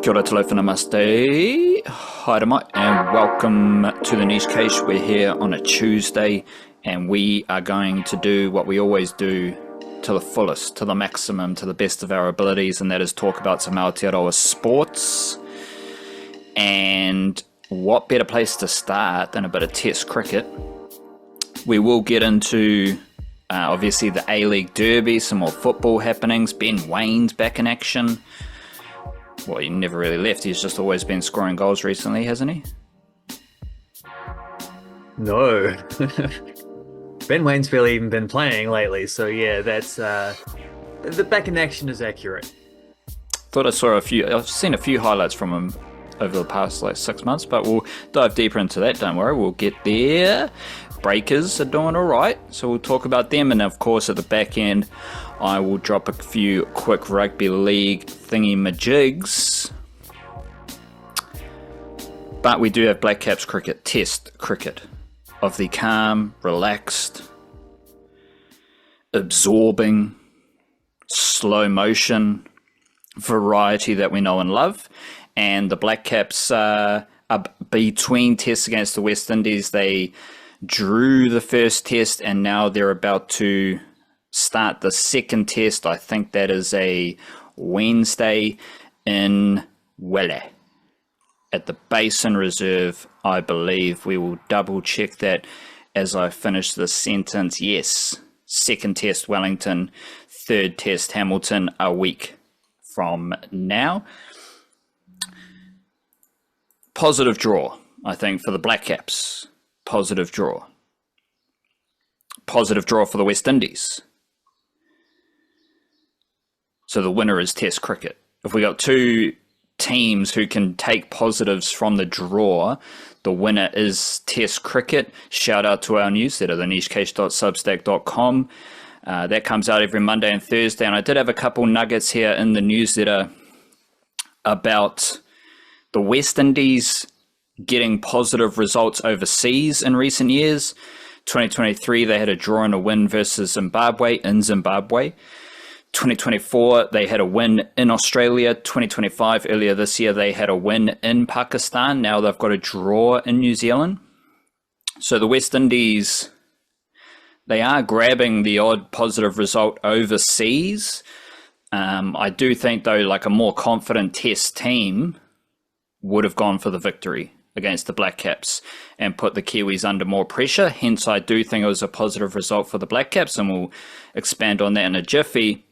Kia ora talofa namaste, haere mai, and welcome to the Niche Cache. We're here on a Tuesday, and we are going to do what we always do to the fullest, to the maximum, to the best of our abilities, and that is talk about some Aotearoa sports. And what better place to start than a bit of Test cricket? We will get into obviously the A-League Derbies, some more football happenings. Ben Waine's back in action. Well, he never really left. He's just always been scoring goals recently, hasn't he? No. Ben Waine's barely even been playing lately, so yeah, that's the back in action is accurate. Thought I saw I've seen a few highlights from him over the past 6 months, but we'll dive deeper into that, don't worry, we'll get there. Breakers are doing alright, so we'll talk about them, and of course at the back end I will drop a few quick rugby league thingy-majigs. But we do have Blackcaps cricket, Test cricket, of the calm, relaxed, absorbing, slow motion variety that we know and love. And the Blackcaps are between tests against the West Indies. They drew the first test, and now they're about to start the second test. I think that is a Wednesday in Wellington at the Basin Reserve, I believe. We will double check that as I finish the sentence. Yes, second test Wellington, third test Hamilton a week from now. Positive draw, I think, for the Blackcaps. Positive draw. Positive draw for the West Indies. So the winner is Test cricket. If we got two teams who can take positives from the draw, the winner is Test cricket. Shout out to our newsletter, thenichecache.substack.com. That comes out every Monday and Thursday. And I did have a couple nuggets here in the newsletter about the West Indies getting positive results overseas in recent years. 2023, they had a draw and a win versus Zimbabwe in Zimbabwe. 2024, they had a win in Australia. 2025, earlier this year, they had a win in Pakistan. Now they've got a draw in New Zealand. So the West Indies, they are grabbing the odd positive result overseas. I do think, though, a more confident Test team would have gone for the victory against the Blackcaps and put the Kiwis under more pressure. Hence, I do think it was a positive result for the Blackcaps, and we'll expand on that in a jiffy.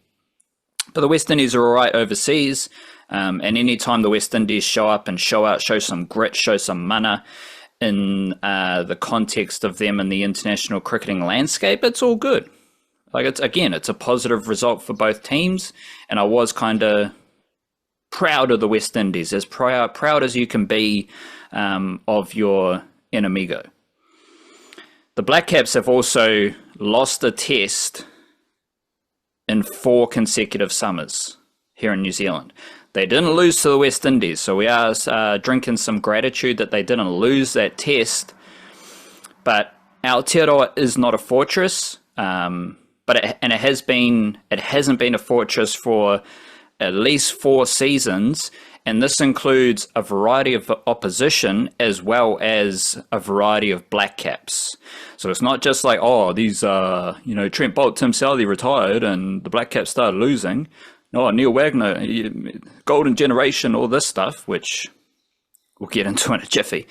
But the West Indies are all right overseas, and anytime the West Indies show up and show out, show some grit, show some mana in the context of them in the international cricketing landscape, it's all good. It's a positive result for both teams, and I was kind of proud of the West Indies, as proud as you can be of your enemigo. The Blackcaps have also lost a test in 4 consecutive summers here in New Zealand. They didn't lose to the West Indies, so we are drinking some gratitude that they didn't lose that test. But Aotearoa is not a fortress, but it hasn't been a fortress for at least 4 seasons, and this includes a variety of opposition as well as a variety of Blackcaps. So it's not just these Trent Bolt, Tim Southee retired and the Blackcaps started losing. No, Neil Wagner, golden generation, all this stuff, which we'll get into in a jiffy.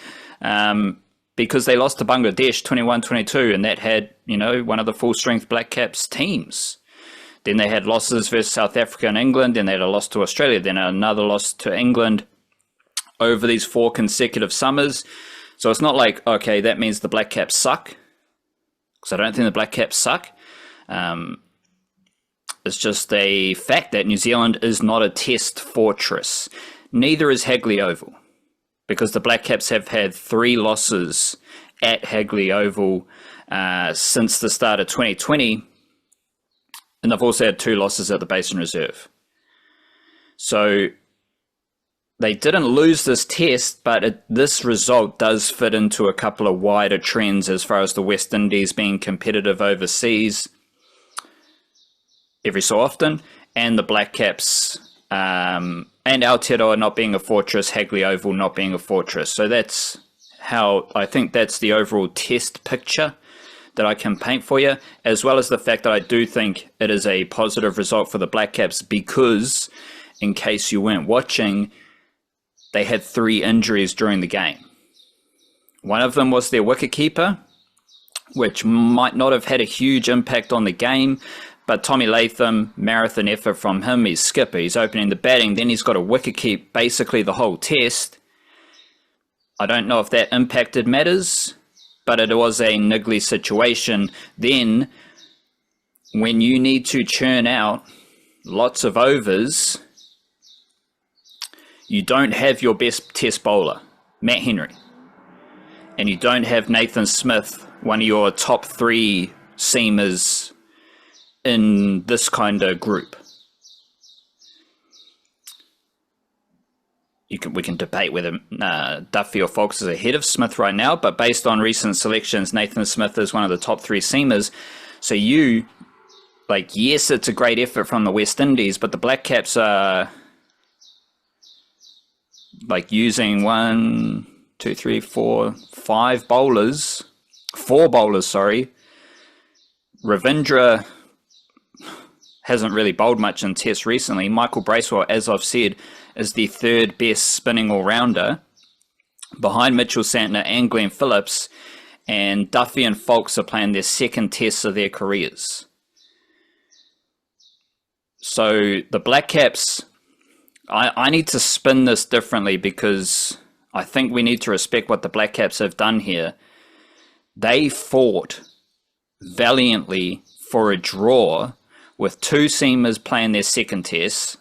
Because they lost to Bangladesh 21-22, and that had, one of the full-strength Blackcaps teams. Then they had losses versus South Africa and England. Then they had a loss to Australia. Then another loss to England over these 4 consecutive summers. So it's not okay, that means the Blackcaps suck. Because I don't think the Blackcaps suck. It's just a fact that New Zealand is not a test fortress. Neither is Hagley Oval. Because the Blackcaps have had 3 losses at Hagley Oval since the start of 2020. And they've also had 2 losses at the Basin Reserve. So they didn't lose this test, but this result does fit into a couple of wider trends as far as the West Indies being competitive overseas every so often, and the Blackcaps and and Aotearoa not being a fortress, Hagley Oval not being a fortress. So that's how I think that's the overall test picture that I can paint for you, as well as the fact that I do think it is a positive result for the Blackcaps because, in case you weren't watching, they had 3 injuries during the game. One of them was their wicketkeeper, which might not have had a huge impact on the game, but Tommy Latham, marathon effort from him, he's skipper, he's opening the batting, then he's got a wicket keep basically the whole test. I don't know if that impacted matters, but it was a niggly situation. Then, when you need to churn out lots of overs, you don't have your best test bowler, Matt Henry, and you don't have Nathan Smith, one of your top 3 seamers in this kind of group. We can debate whether Duffy or Fox is ahead of Smith right now, but based on recent selections, Nathan Smith is one of the top 3 seamers. So yes, it's a great effort from the West Indies, but the Blackcaps are using 4 bowlers. Ravindra hasn't really bowled much in tests recently. Michael Bracewell, as I've said, is the 3rd best spinning all-rounder behind Mitchell Santner and Glenn Phillips, and Duffy and Foulkes are playing their 2nd tests of their careers. So the Blackcaps, I need to spin this differently because I think we need to respect what the Blackcaps have done here. They fought valiantly for a draw with 2 seamers playing their 2nd test,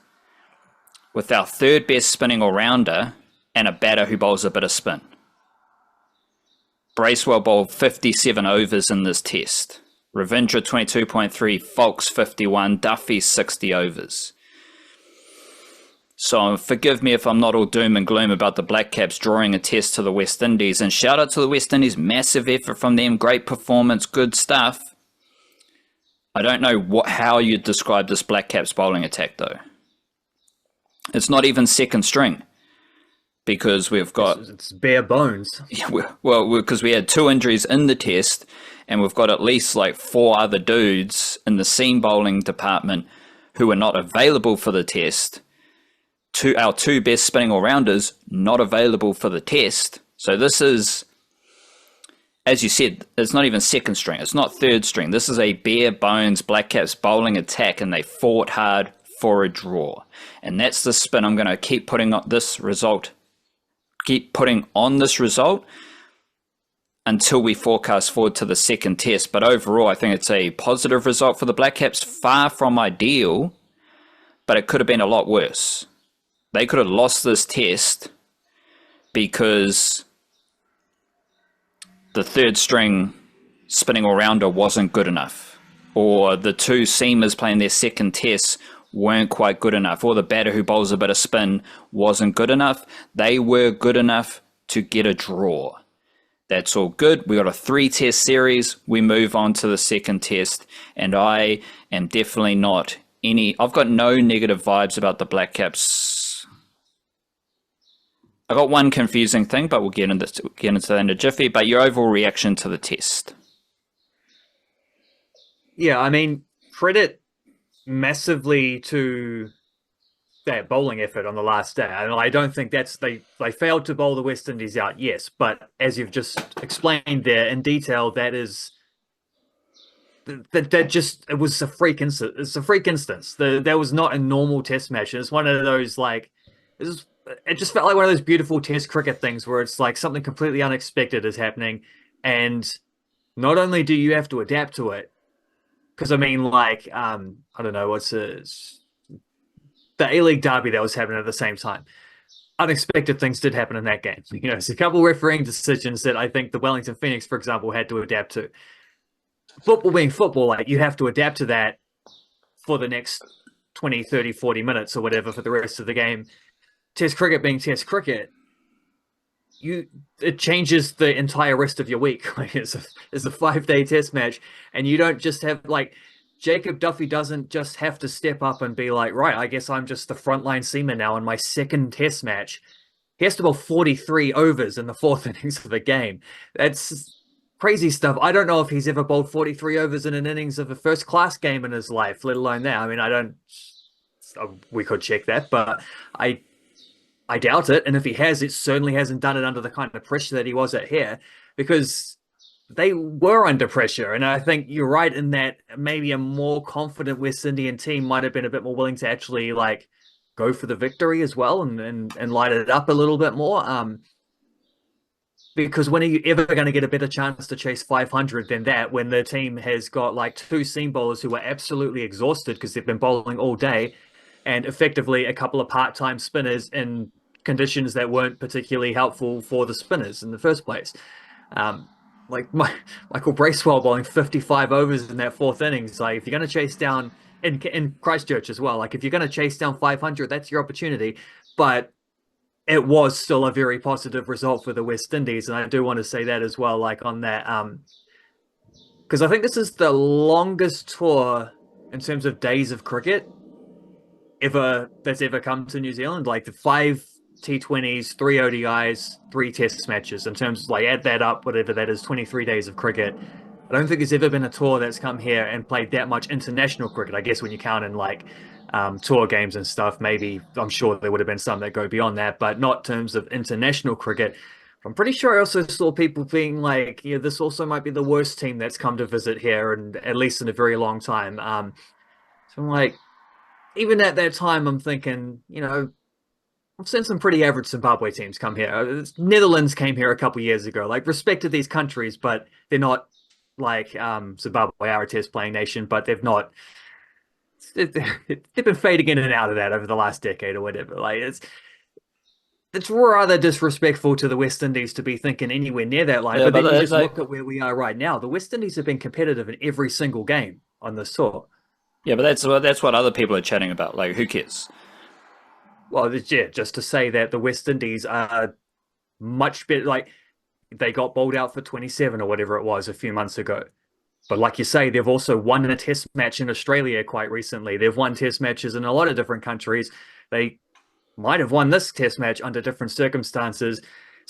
with our 3rd best spinning all-rounder and a batter who bowls a bit of spin. Bracewell bowled 57 overs in this test. Ravindra 22.3, Foulkes 51, Duffy 60 overs. So forgive me if I'm not all doom and gloom about the Blackcaps drawing a test to the West Indies, and shout out to the West Indies, massive effort from them, great performance, good stuff. I don't know how you'd describe this Blackcaps bowling attack though. It's not even 2nd string because we've got... It's bare bones. Because we had 2 injuries in the test and we've got at least 4 other dudes in the seam bowling department who are not available for the test. Our 2 best spinning all-rounders not available for the test. So this is, as you said, it's not even 2nd string. It's not 3rd string. This is a bare bones Blackcaps bowling attack, and they fought hard for a draw. And that's the spin I'm going to keep putting on this result. Until we forecast forward to the 2nd test. But overall, I think it's a positive result for the Blackcaps. Far from ideal, but it could have been a lot worse. They could have lost this test because the 3rd string spinning all-rounder wasn't good enough, or the 2 seamers playing their 2nd test weren't quite good enough, or the batter who bowls a bit of spin wasn't good enough. They were good enough to get a draw. That's all good. We got a 3-test series. We move on to the 2nd test, and I am definitely not I've got no negative vibes about the Blackcaps. I got one confusing thing, but we'll get into that in a jiffy. But your overall reaction to the test? Yeah, I mean, credit massively to that bowling effort on the last day. I don't think they failed to bowl the West Indies out, yes, but as you've just explained there in detail, it was a freak instance. It's a freak instance. That was not a normal test match. It's one of those it just felt like one of those beautiful test cricket things where it's like something completely unexpected is happening, and not only do you have to adapt to it, because I mean, I don't know, the A-League derby that was happening at the same time. Unexpected things did happen in that game. It's a couple refereeing decisions that I think the Wellington Phoenix, for example, had to adapt to. Football being football, you have to adapt to that for the next 20, 30, 40 minutes or whatever for the rest of the game. Test cricket being Test cricket, it changes the entire rest of your week. It's a 5-day test match, and you don't just have Jacob Duffy doesn't just have to step up and be like, right, I guess I'm just the frontline seaman now in my second test match. He has to bowl 43 overs in the fourth innings of a game. That's crazy stuff. I don't know if he's ever bowled 43 overs in an innings of a first class game in his life, let alone that. I mean, I don't, we could check that, but I doubt it. And if he has, it certainly hasn't done it under the kind of pressure that he was at here, because they were under pressure. And I think you're right in that maybe a more confident West Indian team might have been a bit more willing to actually like go for the victory as well and light it up a little bit more. Because when are you ever going to get a better chance to chase 500 than that, when the team has got like two seam bowlers who are absolutely exhausted because they've been bowling all day, and effectively a couple of part-time spinners in conditions that weren't particularly helpful for the spinners in the first place. Like Michael Bracewell bowling 55 overs in that fourth innings. Like, if you're going to chase down in Christchurch as well, like if you're going to chase down 500, that's your opportunity. But it was still a very positive result for the West Indies, and I do want to say that as well. Like on that, because I think this is the longest tour in terms of days of cricket that's ever come to New Zealand. Like the 5 T20s, 3 ODIs, 3 test matches. In terms of like, add that up, whatever that is, 23 days of cricket. I don't think there's ever been a tour that's come here and played that much international cricket. I guess when you count in like tour games and stuff, maybe I'm sure there would have been some that go beyond that, but not in terms of international cricket. I'm pretty sure I also saw people being like, yeah, this also might be the worst team that's come to visit here, and at least in a very long time. So I'm like, even at that time, I'm thinking, you know, I've seen some pretty average Zimbabwe teams come here. Netherlands came here a couple years ago. Like, respect to these countries, but they're not like Zimbabwe are a test playing nation, but they've been fading in and out of that over the last decade or whatever. Like, it's rather disrespectful to the West Indies to be thinking anywhere near that line. But then you just look at where we are right now. The West Indies have been competitive in every single game on this tour. Yeah, but that's what other people are chatting about. Like, who cares? Well, yeah, just to say that the West Indies are much better. Like, they got bowled out for 27 or whatever it was a few months ago. But like you say, they've also won a test match in Australia quite recently. They've won test matches in a lot of different countries. They might have won this test match under different circumstances.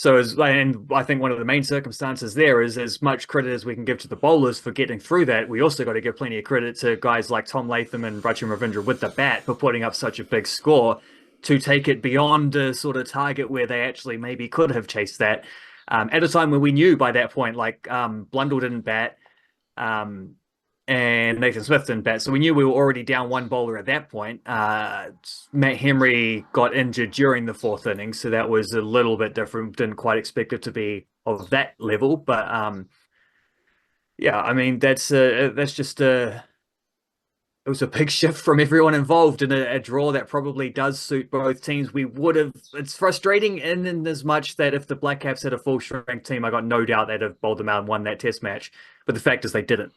And I think one of the main circumstances there is, as much credit as we can give to the bowlers for getting through that, we also got to give plenty of credit to guys like Tom Latham and Rachin Ravindra with the bat for putting up such a big score to take it beyond a sort of target where they actually maybe could have chased that. At a time when we knew by that point, like Blundell didn't bat, and Nathan Smith didn't bat, so we knew we were already down one bowler at that point. Matt Henry got injured during the fourth innings, so that was a little bit different. Didn't quite expect it to be of that level, but yeah, I mean that's just it was a big shift from everyone involved in a draw that probably does suit both teams. It's frustrating in as much that if the Blackcaps had a full strength team, I got no doubt they'd have bowled them out and won that test match. But the fact is they didn't.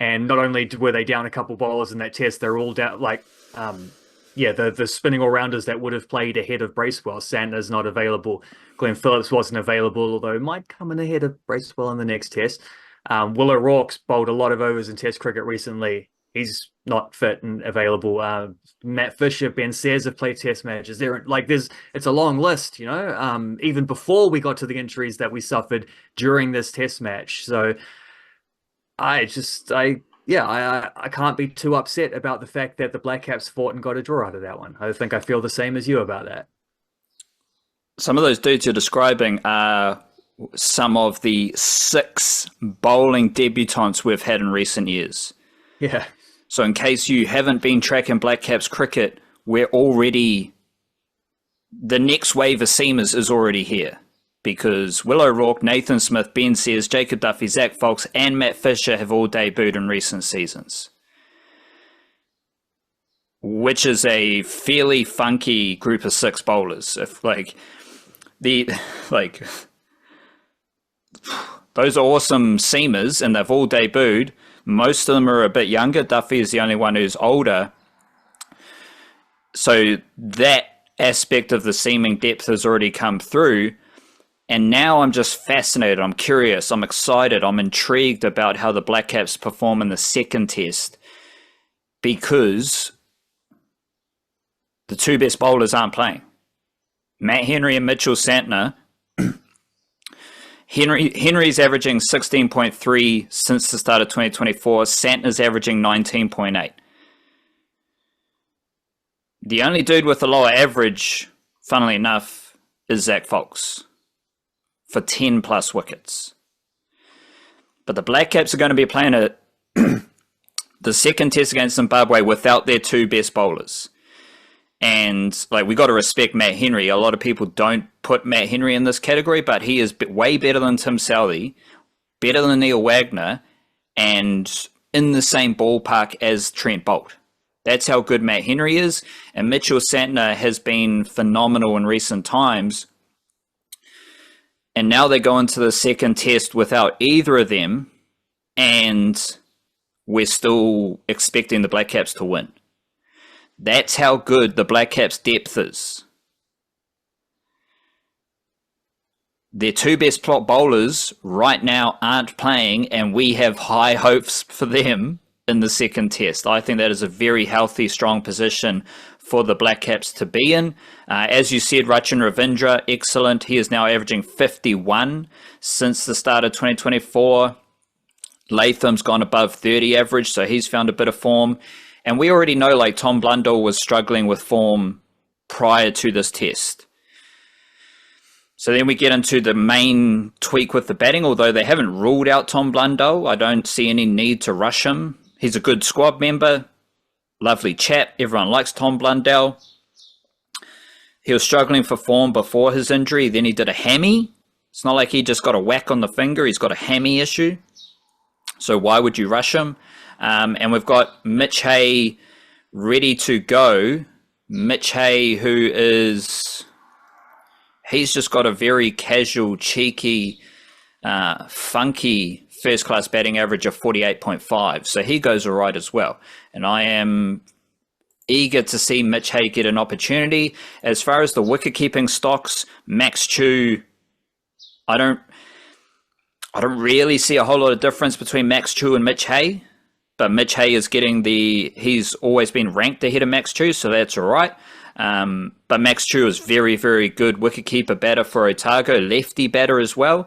And not only were they down a couple bowlers in that test, they're all down, like, the spinning all-rounders that would have played ahead of Bracewell. Santner's not available. Glenn Phillips wasn't available, although he might come in ahead of Bracewell in the next test. Will O'Rourke's bowled a lot of overs in test cricket recently. He's not fit and available. Matt Fisher, Ben Sayers have played test matches. It's a long list, you know, even before we got to the injuries that we suffered during this test match. So I can't be too upset about the fact that the Blackcaps fought and got a draw out of that one. I think I feel the same as you about that. Some of those dudes you're describing are some of the 6 bowling debutants we've had in recent years. Yeah. So in case you haven't been tracking Blackcaps cricket, the next wave of seamers is already here, because Will O'Rourke, Nathan Smith, Ben Sayers, Jacob Duffy, Zach Fox, and Matt Fisher have all debuted in recent seasons, which is a fairly funky group of 6 bowlers. Those are awesome seamers, and they've all debuted. Most of them are a bit younger. Duffy is the only one who's older. So that aspect of the seaming depth has already come through. And now I'm just fascinated. I'm curious. I'm excited. I'm intrigued about how the Blackcaps perform in the second test. because the two best bowlers aren't playing. Matt Henry and Mitchell Santner. Henry's averaging 16.3 since the start of 2024. Santner's averaging 19.8. The only dude with a lower average, funnily enough, is Zach Fox for 10 plus wickets. But the Blackcaps are going to be playing the second test against Zimbabwe without their two best bowlers. And we got to respect Matt Henry. A lot of people don't put Matt Henry in this category, but he is way better than Tim Southee, better than Neil Wagner, and in the same ballpark as Trent Boult. That's how good Matt Henry is. And Mitchell Santner has been phenomenal in recent times. And now they go into the second test without either of them, and we're still expecting the Blackcaps to win. That's how good the Blackcaps' depth is. Their two best plot bowlers right now aren't playing, and we have high hopes for them in the second test. I think that is a very healthy, strong position for the Blackcaps to be in. As you said, Rachin Ravindra, excellent. He is now averaging 51 since the start of 2024. Latham's gone above 30 average, so he's found a bit of form. And we already know Tom Blundell was struggling with form prior to this test. So then we get into the main tweak with the batting. Although they haven't ruled out Tom Blundell, I don't see any need to rush him. He's a good squad member, lovely chap. Everyone likes Tom Blundell. He was struggling for form before his injury. Then he did a hammy. It's not like he just got a whack on the finger. He's got a hammy issue. So why would you rush him? And we've got Mitch Hay ready to go. Mitch Hay, he's just got a very casual, cheeky, funky first-class batting average of 48.5. So he goes all right as well. And I am eager to see Mitch Hay get an opportunity. As far as the wicket-keeping stocks, Max Chew, I don't really see a whole lot of difference between Max Chew and Mitch Hay. But Mitch Hay is he's always been ranked ahead of Max Chew, so that's all right. But Max Chew is very, very good wicketkeeper batter for Otago, lefty batter as well.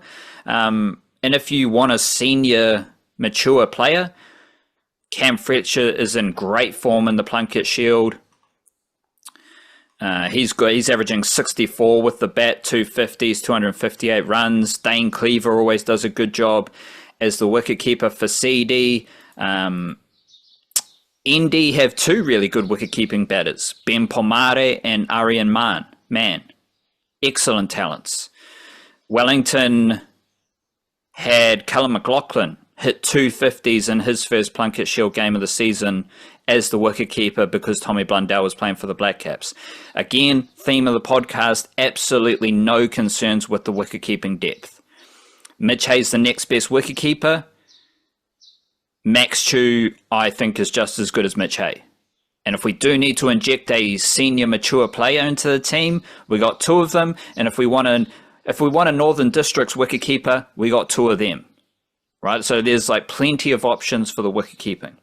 And if you want a senior, mature player, Cam Fletcher is in great form in the Plunket Shield. He's averaging 64 with the bat, 250s, 258 runs. Dane Cleaver always does a good job as the wicketkeeper for CD. ND have two really good wicket-keeping batters, Ben Pomare and Arian Man. Excellent talents. Wellington had Callum McLaughlin hit 250s in his first Plunket Shield game of the season as the wicketkeeper because Tommy Blundell was playing for the Blackcaps. Again, theme of the podcast, absolutely no concerns with the wicket-keeping depth. Mitch Hay's the next best wicketkeeper. Max Chew, I think, is just as good as Mitch Hay. And if we do need to inject a senior mature player into the team, we got two of them. And if we want a Northern Districts wicketkeeper, we got two of them. Right? So there's plenty of options for the wicketkeeping.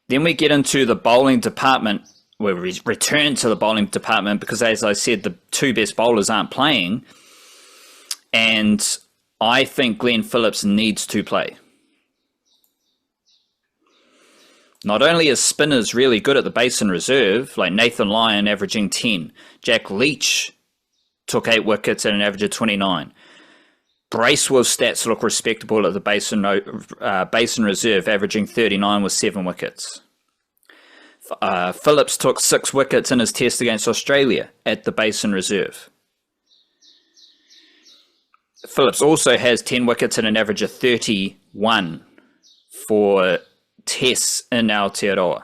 Then we get into the bowling department. We return to the bowling department because, as I said, the two best bowlers aren't playing. And I think Glenn Phillips needs to play. Not only is spinners really good at the Basin Reserve, like Nathan Lyon averaging 10, Jack Leach took 8 wickets at an average of 29. Bracewell's stats look respectable at the Basin Reserve, averaging 39 with 7 wickets. Phillips took 6 wickets in his test against Australia at the Basin Reserve. Phillips also has 10 wickets at an average of 31 for tests in Aotearoa,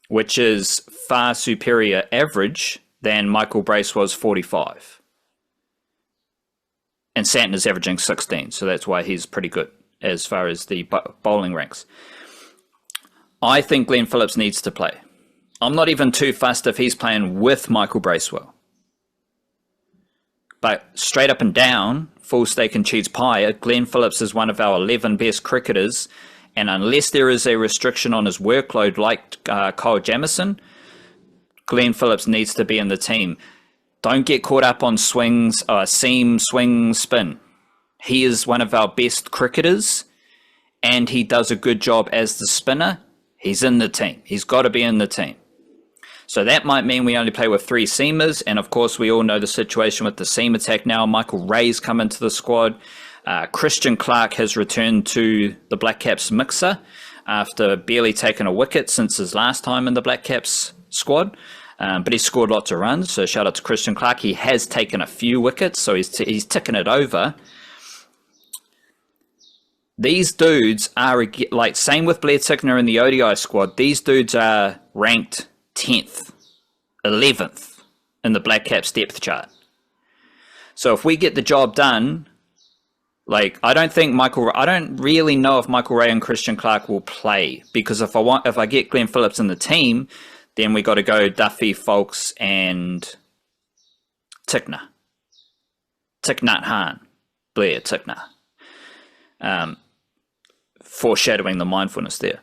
which is far superior average than Michael Bracewell's 45. And Santner's averaging 16, so that's why he's pretty good as far as the bowling ranks. I think Glenn Phillips needs to play. I'm not even too fussed if he's playing with Michael Bracewell. But straight up and down, full steak and cheese pie, Glenn Phillips is one of our 11 best cricketers, And unless there is a restriction on his workload like Kyle Jamieson, Glenn Phillips needs to be in the team. Don't get caught up on swings, seam, swing, spin. He is one of our best cricketers, and he does a good job as the spinner. He's in the team. He's got to be in the team. So that might mean we only play with 3 seamers, and of course we all know the situation with the seam attack now. Michael Ray's come into the squad. Christian Clark has returned to the Blackcaps mixer after barely taking a wicket since his last time in the Blackcaps squad. But he scored lots of runs, so shout out to Christian Clark. He has taken a few wickets, so he's ticking it over. These dudes are, like, same with Blair Tickner in the ODI squad, these dudes are ranked 10th, 11th in the Blackcaps depth chart. So if we get the job done, like, I don't really know if Michael Ray and Christian Clark will play, because if I get Glenn Phillips in the team, then we got to go Duffy, Folks, and Tickner. Ticknut Hahn. Blair Tickner. Foreshadowing the mindfulness there.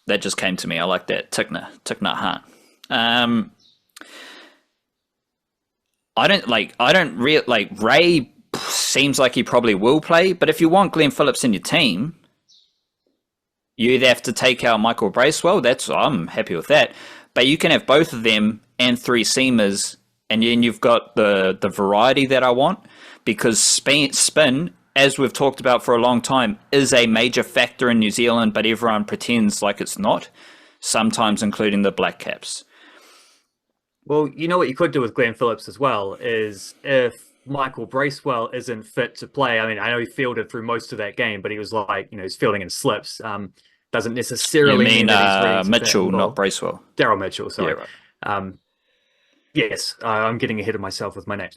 That just came to me. I like that. Ticknut Hahn. Ray seems like he probably will play, but if you want Glenn Phillips in your team, you either have to take out Michael Bracewell. I'm happy with that. But you can have both of them and 3 seamers, and then you've got the variety that I want, because spin, as we've talked about for a long time, is a major factor in New Zealand, but everyone pretends like it's not, sometimes including the Blackcaps. Well, you know what you could do with Glenn Phillips as well is if Michael Bracewell isn't fit to play. I mean, I know he fielded through most of that game, but he was he's fielding in slips. Doesn't necessarily mean that he's ready to Mitchell, not Bracewell. Daryl Mitchell, sorry. Yeah, right. Yes, I'm getting ahead of myself with my names.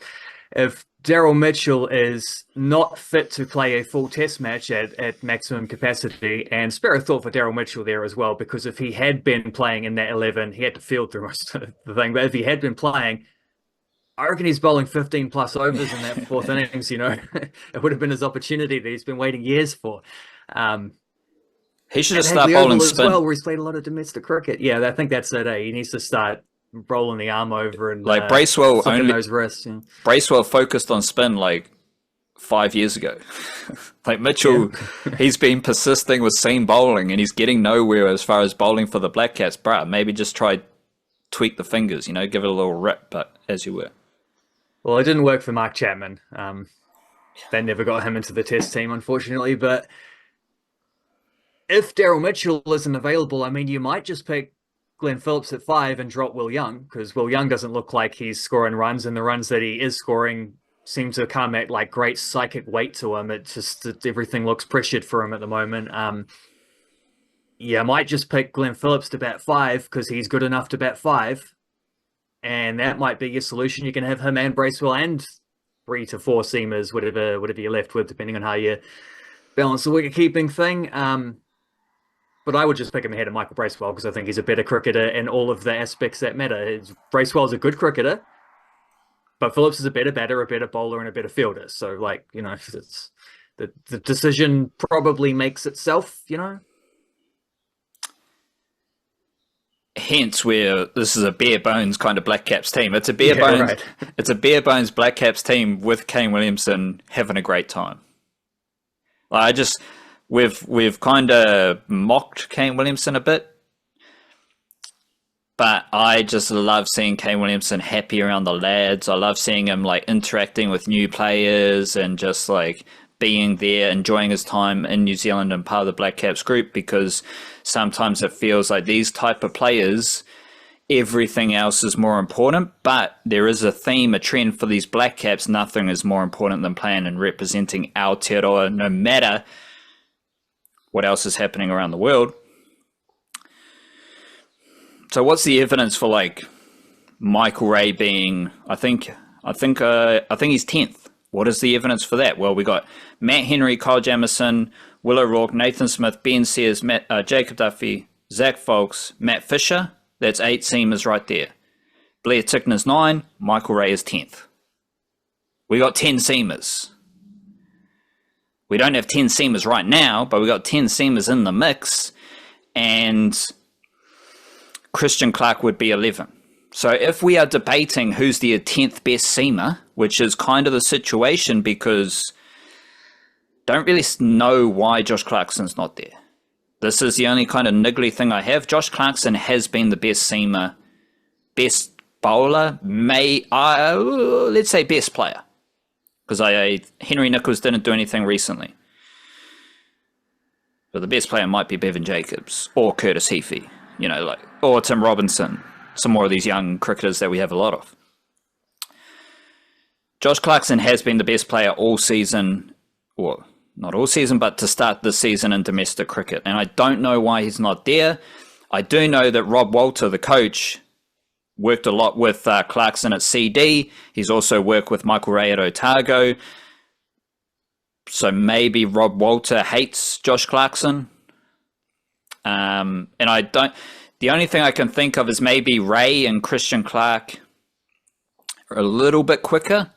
If Daryl Mitchell is not fit to play a full test match at maximum capacity, and spare a thought for Daryl Mitchell there as well, because if he had been playing in that 11, he had to field through most of the thing, but if he had been playing, I reckon he's bowling 15 plus overs in that 4th innings, It would have been his opportunity that he's been waiting years for. He should have started bowling spin. Well, where he's played a lot of domestic cricket. Yeah, I think that's it. He needs to start rolling the arm over and like Bracewell those wrists. Yeah. Bracewell focused on spin like 5 years ago. Like Mitchell, he's been persisting with seam bowling and he's getting nowhere as far as bowling for the Blackcaps. Bruh, maybe just try tweak the fingers, give it a little rip, but as you were. Well, it didn't work for Mark Chapman. They never got him into the test team, unfortunately, but if Daryl Mitchell isn't available, I mean, you might just pick Glenn Phillips at 5 and drop Will Young, because Will Young doesn't look like he's scoring runs, and the runs that he is scoring seem to come at like great psychic weight to him. Everything looks pressured for him at the moment. I might just pick Glenn Phillips to bat 5 because he's good enough to bat 5, and that might be your solution. You can have him and Bracewell and 3 to 4 seamers, whatever you're left with, depending on how you balance the wicket keeping thing. But I would just pick him ahead of Michael Bracewell because I think he's a better cricketer in all of the aspects that matter. Bracewell's a good cricketer, but Phillips is a better batter, a better bowler, and a better fielder. So, it's the decision probably makes itself, Hence, where this is a bare bones kind of Blackcaps team. It's a bare bones. Right. It's a bare bones Blackcaps team with Kane Williamson having a great time. We've kind of mocked Kane Williamson a bit, but I just love seeing Kane Williamson happy around the lads. I love seeing him interacting with new players and just being there, enjoying his time in New Zealand and part of the Blackcaps group, because sometimes it feels like these type of players, everything else is more important, but there is a theme, a trend for these Blackcaps. Nothing is more important than playing and representing Aotearoa, no matter what else is happening around the world. So what's the evidence for Michael Ray being, I think he's 10th. What is the evidence for that? Well, we got Matt Henry, Kyle Jamieson, Will O'Rourke, Nathan Smith, Ben Sears, Jacob Duffy, Zach Folks, Matt Fisher. That's 8 seamers right there. Blair Tickner's 9, Michael Ray is 10th. We got 10 seamers. We don't have 10 seamers right now, but we got 10 seamers in the mix, and Christian Clark would be 11. So if we are debating who's the 10th best seamer, which is kind of the situation because don't really know why Josh Clarkson's not there. This is the only kind of niggly thing I have. Josh Clarkson has been the best seamer, best bowler, let's say best player. Because Henry Nichols didn't do anything recently. But the best player might be Bevan Jacobs or Curtis Heafy, or Tim Robinson. Some more of these young cricketers that we have a lot of. Josh Clarkson has been the best player all season, or not all season, but to start the season in domestic cricket. And I don't know why he's not there. I do know that Rob Walter, the coach, worked a lot with Clarkson at CD. He's also worked with Michael Ray at Otago. So maybe Rob Walter hates Josh Clarkson. And the only thing I can think of is maybe Ray and Christian Clark are a little bit quicker.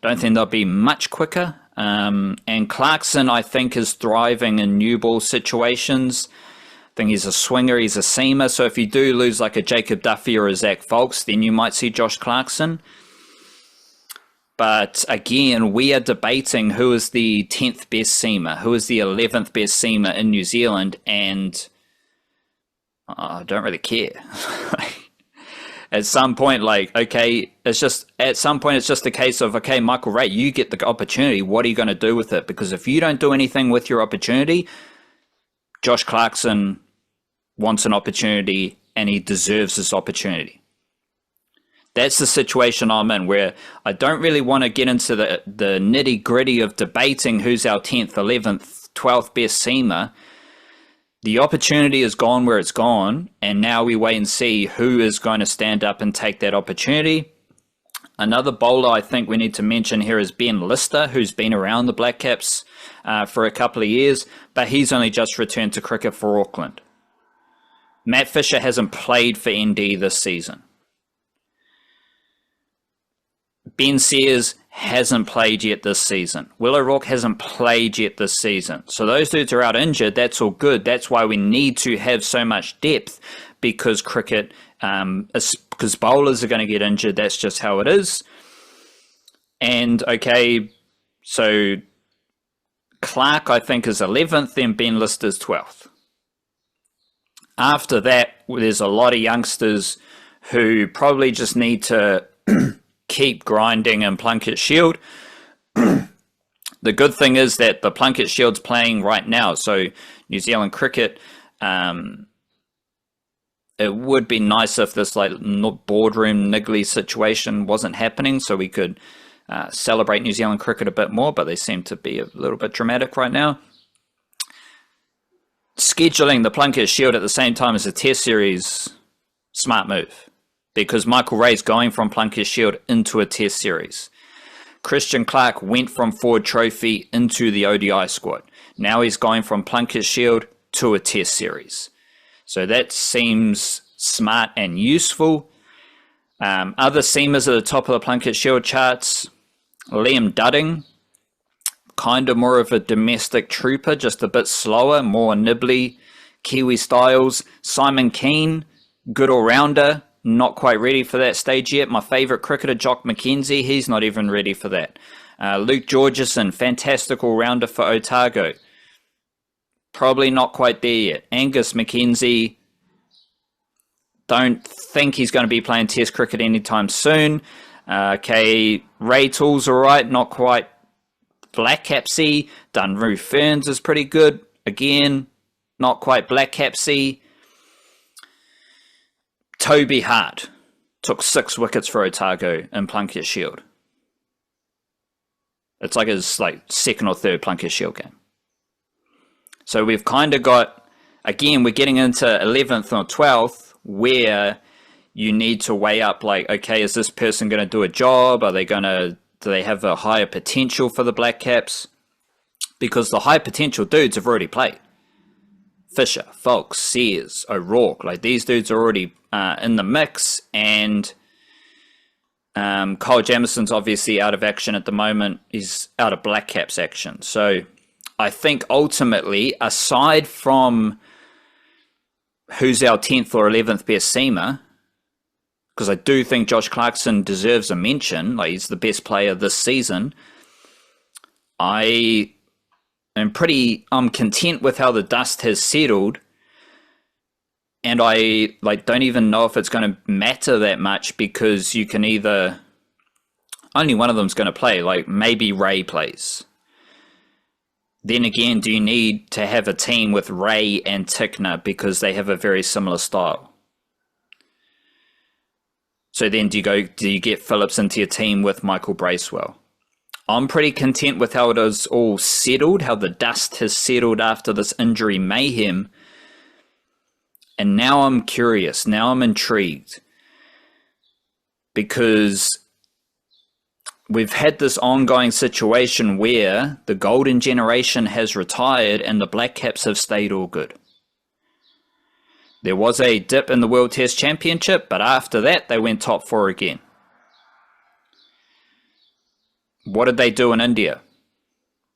I don't think they'll be much quicker. And Clarkson, I think, is thriving in new ball situations. I think he's a swinger, he's a seamer. So if you do lose like a Jacob Duffy or a Zach Folks, then you might see Josh Clarkson. But again, we are debating who is the 10th best seamer, who is the 11th best seamer in New Zealand, and I don't really care. At some point, it's just a case of, okay, Michael Ray, you get the opportunity. What are you going to do with it? Because if you don't do anything with your opportunity, Josh Clarkson wants an opportunity and he deserves this opportunity. That's the situation I'm in, where I don't really want to get into the nitty gritty of debating who's our 10th, 11th, 12th best seamer. The opportunity is gone where it's gone, and now we wait and see who is going to stand up and take that opportunity. Another bowler I think we need to mention here is Ben Lister, who's been around the Blackcaps for a couple of years, but he's only just returned to cricket for Auckland. Matt Fisher hasn't played for ND this season. Ben Sears hasn't played yet this season. Will O'Rourke hasn't played yet this season. So those dudes are out injured. That's all good. That's why we need to have so much depth, because cricket, because bowlers are going to get injured. That's just how it is. And okay, so Clark, I think, is 11th, then Ben Lister's 12th. After that, there's a lot of youngsters who probably just need to keep grinding in Plunket Shield. The good thing is that the Plunket Shield's playing right now, so New Zealand cricket, it would be nice if this boardroom niggly situation wasn't happening, so we could celebrate New Zealand cricket a bit more, but they seem to be a little bit dramatic right now. Scheduling the Plunket Shield at the same time as the Test series, smart move, because Michael Ray's going from Plunket Shield into a Test series. Christian Clark went from Ford Trophy into the ODI squad. Now he's going from Plunket Shield to a Test series. So that seems smart and useful. Other seamers at the top of the Plunket Shield charts, Liam Dudding, kind of more of a domestic trooper, just a bit slower, more nibbly, Kiwi styles. Simon Keane, good all-rounder, not quite ready for that stage yet. My favourite cricketer, Jock McKenzie, he's not even ready for that. Luke Georgeson, fantastic all-rounder for Otago. Probably not quite there yet. Angus McKenzie, don't think he's going to be playing Test cricket anytime soon. Okay, Ray Toole's all right, not quite Blackcaps-y. Dunroo Ferns is pretty good. Again, not quite Blackcaps-y. Toby Hart took 6 wickets for Otago in Plunket Shield. It's like his second or third Plunket Shield game. So we've kind of got, again, we're getting into 11th or 12th where you need to weigh up okay, is this person going to do a job? Do they have a higher potential for the Blackcaps? Because the high potential dudes have already played. Fisher, Foulkes, Sears, O'Rourke, these dudes are already in the mix, and Kyle Jamison's obviously out of action at the moment. He's out of Blackcaps action. So I think ultimately, aside from who's our 10th or 11th best seamer, because I do think Josh Clarkson deserves a mention, like he's the best player this season, I'm content with how the dust has settled, and I don't even know if it's going to matter that much, because you can either, only one of them's going to play, like maybe Ray plays. Then again, do you need to have a team with Ray and Tickner because they have a very similar style? So then do you get Phillips into your team with Michael Bracewell? I'm pretty content with how it is all settled, how the dust has settled after this injury mayhem. And now I'm curious, now I'm intrigued, because we've had this ongoing situation where the golden generation has retired and the Blackcaps have stayed all good. There was a dip in the World Test Championship, but after that, they went top 4 again. What did they do in India?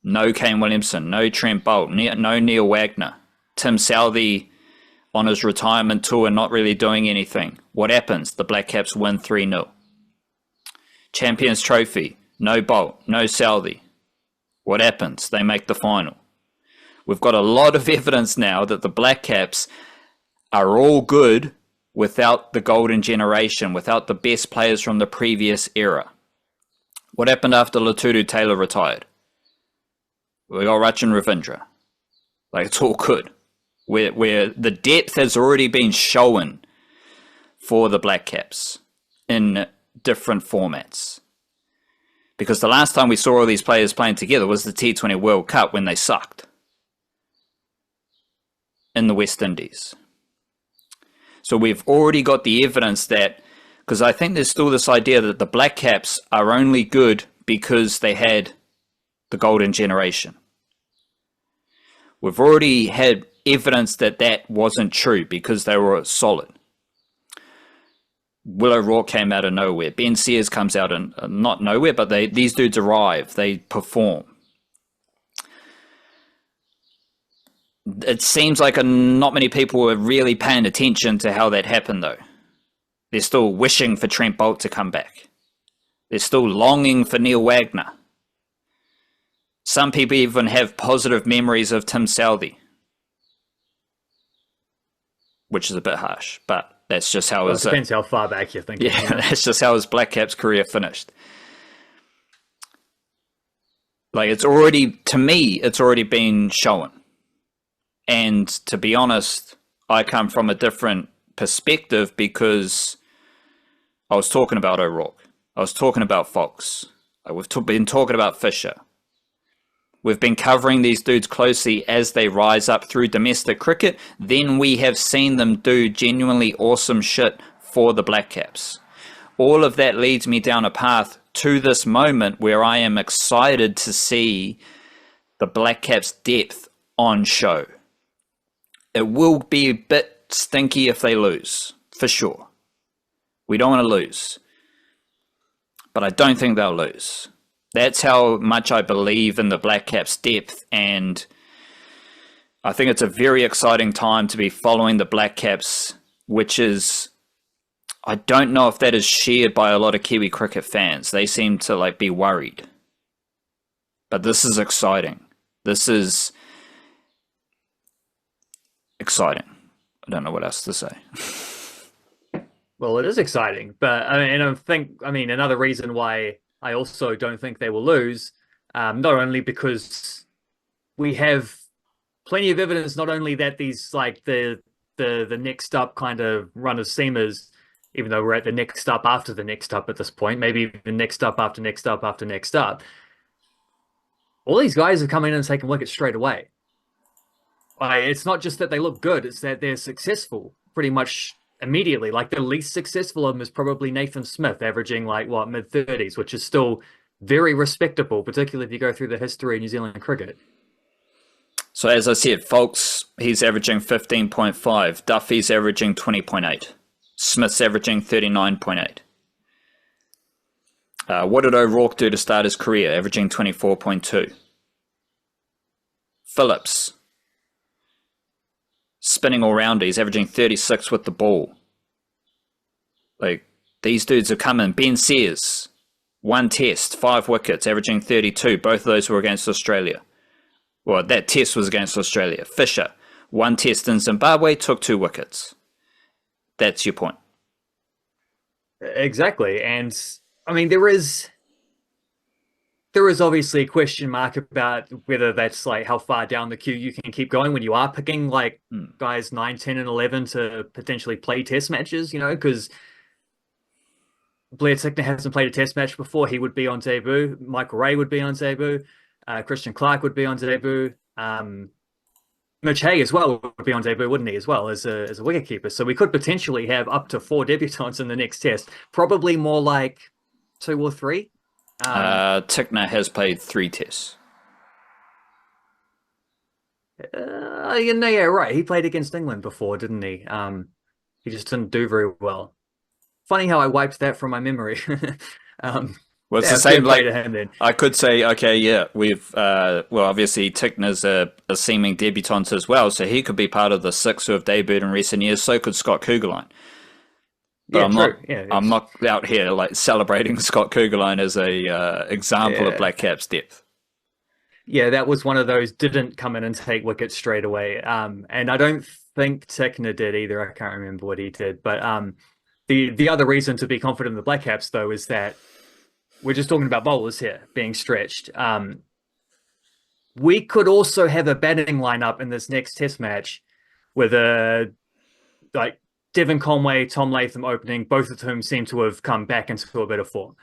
No Kane Williamson, no Trent Boult, no Neil Wagner. Tim Southey on his retirement tour not really doing anything. What happens? The Blackcaps win 3-0. Champions Trophy, no Boult, no Southey. What happens? They make the final. We've got a lot of evidence now that the Blackcaps are all good without the golden generation, without the best players from the previous era. What happened after Laturu Taylor retired? We got Rachin Ravindra. Like, it's all good. Where the depth has already been shown for the Blackcaps in different formats. Because the last time we saw all these players playing together was the T20 World Cup, when they sucked in the West Indies. So we've already got the evidence that, because I think there's still this idea that the Blackcaps are only good because they had the golden generation. We've already had evidence that that wasn't true because they were solid. Will O'Rourke came out of nowhere. Ben Sears comes out of not nowhere, but these dudes arrive. They perform. It seems like not many people were really paying attention to how that happened, though. They're still wishing for Trent Boult to come back. They're still longing for Neil Wagner. Some people even have positive memories of Tim Southey, which is a bit harsh, but that's just how it depends how far back you're thinking. Yeah, that's just how his Blackcaps career finished. Like, it's already been shown. And to be honest, I come from a different perspective, because I was talking about O'Rourke. I was talking about Fox. We've been talking about Fisher. We've been covering these dudes closely as they rise up through domestic cricket. Then we have seen them do genuinely awesome shit for the Blackcaps. All of that leads me down a path to this moment where I am excited to see the Blackcaps' depth on show. It will be a bit stinky if they lose, for sure. We don't want to lose. But I don't think they'll lose. That's how much I believe in the Blackcaps' depth, and I think it's a very exciting time to be following the Blackcaps, which is, I don't know if that is shared by a lot of Kiwi cricket fans. They seem to be worried. But this is exciting. This is exciting. I don't know what else to say. Well, it is exciting, but another reason why I also don't think they will lose, not only because we have plenty of evidence, not only that these the next up kind of run of seamers, even though we're at the next up after the next up at this point, maybe the next up after next up after next up, all these guys have come in and taken wickets straight away. It's not just that they look good, it's that they're successful pretty much immediately. The least successful of them is probably Nathan Smith, averaging mid-30s, which is still very respectable, particularly if you go through the history of New Zealand cricket. So as I said, Folks, he's averaging 15.5. Duffy's averaging 20.8. Smith's averaging 39.8. What did O'Rourke do to start his career? Averaging 24.2. Phillips, spinning all round. He's averaging 36 with the ball. Like, these dudes have come in. Ben Sears, 1 test, 5 wickets, averaging 32. Both of those were against Australia. Well, that test was against Australia. Fisher, 1 test in Zimbabwe, took 2 wickets. That's your point. Exactly. And I mean, there is obviously a question mark about whether that's like how far down the queue you can keep going when you are picking like guys 9, 10, and 11 to potentially play test matches, because Blair Tickner hasn't played a test match before. He would be on debut. Michael Ray would be on debut. Christian Clark would be on debut. Mitch Hay as well would be on debut, wouldn't he, as well as a wicketkeeper? So we could potentially have up to 4 debutants in the next test. Probably more like 2 or 3. Tickner has played 3 tests. Yeah, right. He played against England before, didn't he? He just didn't do very well. Funny how I wiped that from my memory. Well, it's the same. Like, I could say, okay, yeah, we've obviously Tickner's a seeming debutant as well, so he could be part of the 6 who have debuted in recent years. So could Scott Kugelijn. But yeah, I'm not out here like celebrating Scott Kugelijn as a example of Blackcaps depth. Yeah, that was one of those didn't come in and take wickets straight away. And I don't think Tickner did either. I can't remember what he did. But the other reason to be confident in the Blackcaps, though, is that we're just talking about bowlers here being stretched. We could also have a batting lineup in this next test match with Devon Conway, Tom Latham opening, both of whom seem to have come back into a bit of form.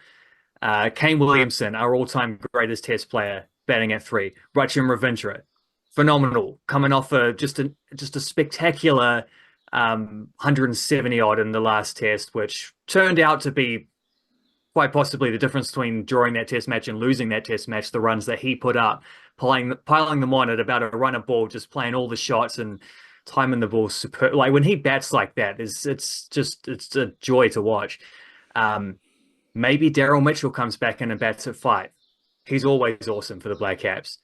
Kane Williamson, our all-time greatest test player, batting at 3. Rachin Ravindra, phenomenal, coming off just a spectacular 170 odd in the last test, which turned out to be quite possibly the difference between drawing that test match and losing that test match. The runs that he put up, piling them on at about a run a ball, just playing all the shots and timing the ball super. Like when he bats like that, it's a joy to watch. Maybe Daryl Mitchell comes back in and bats at 5. He's always awesome for the Blackcaps.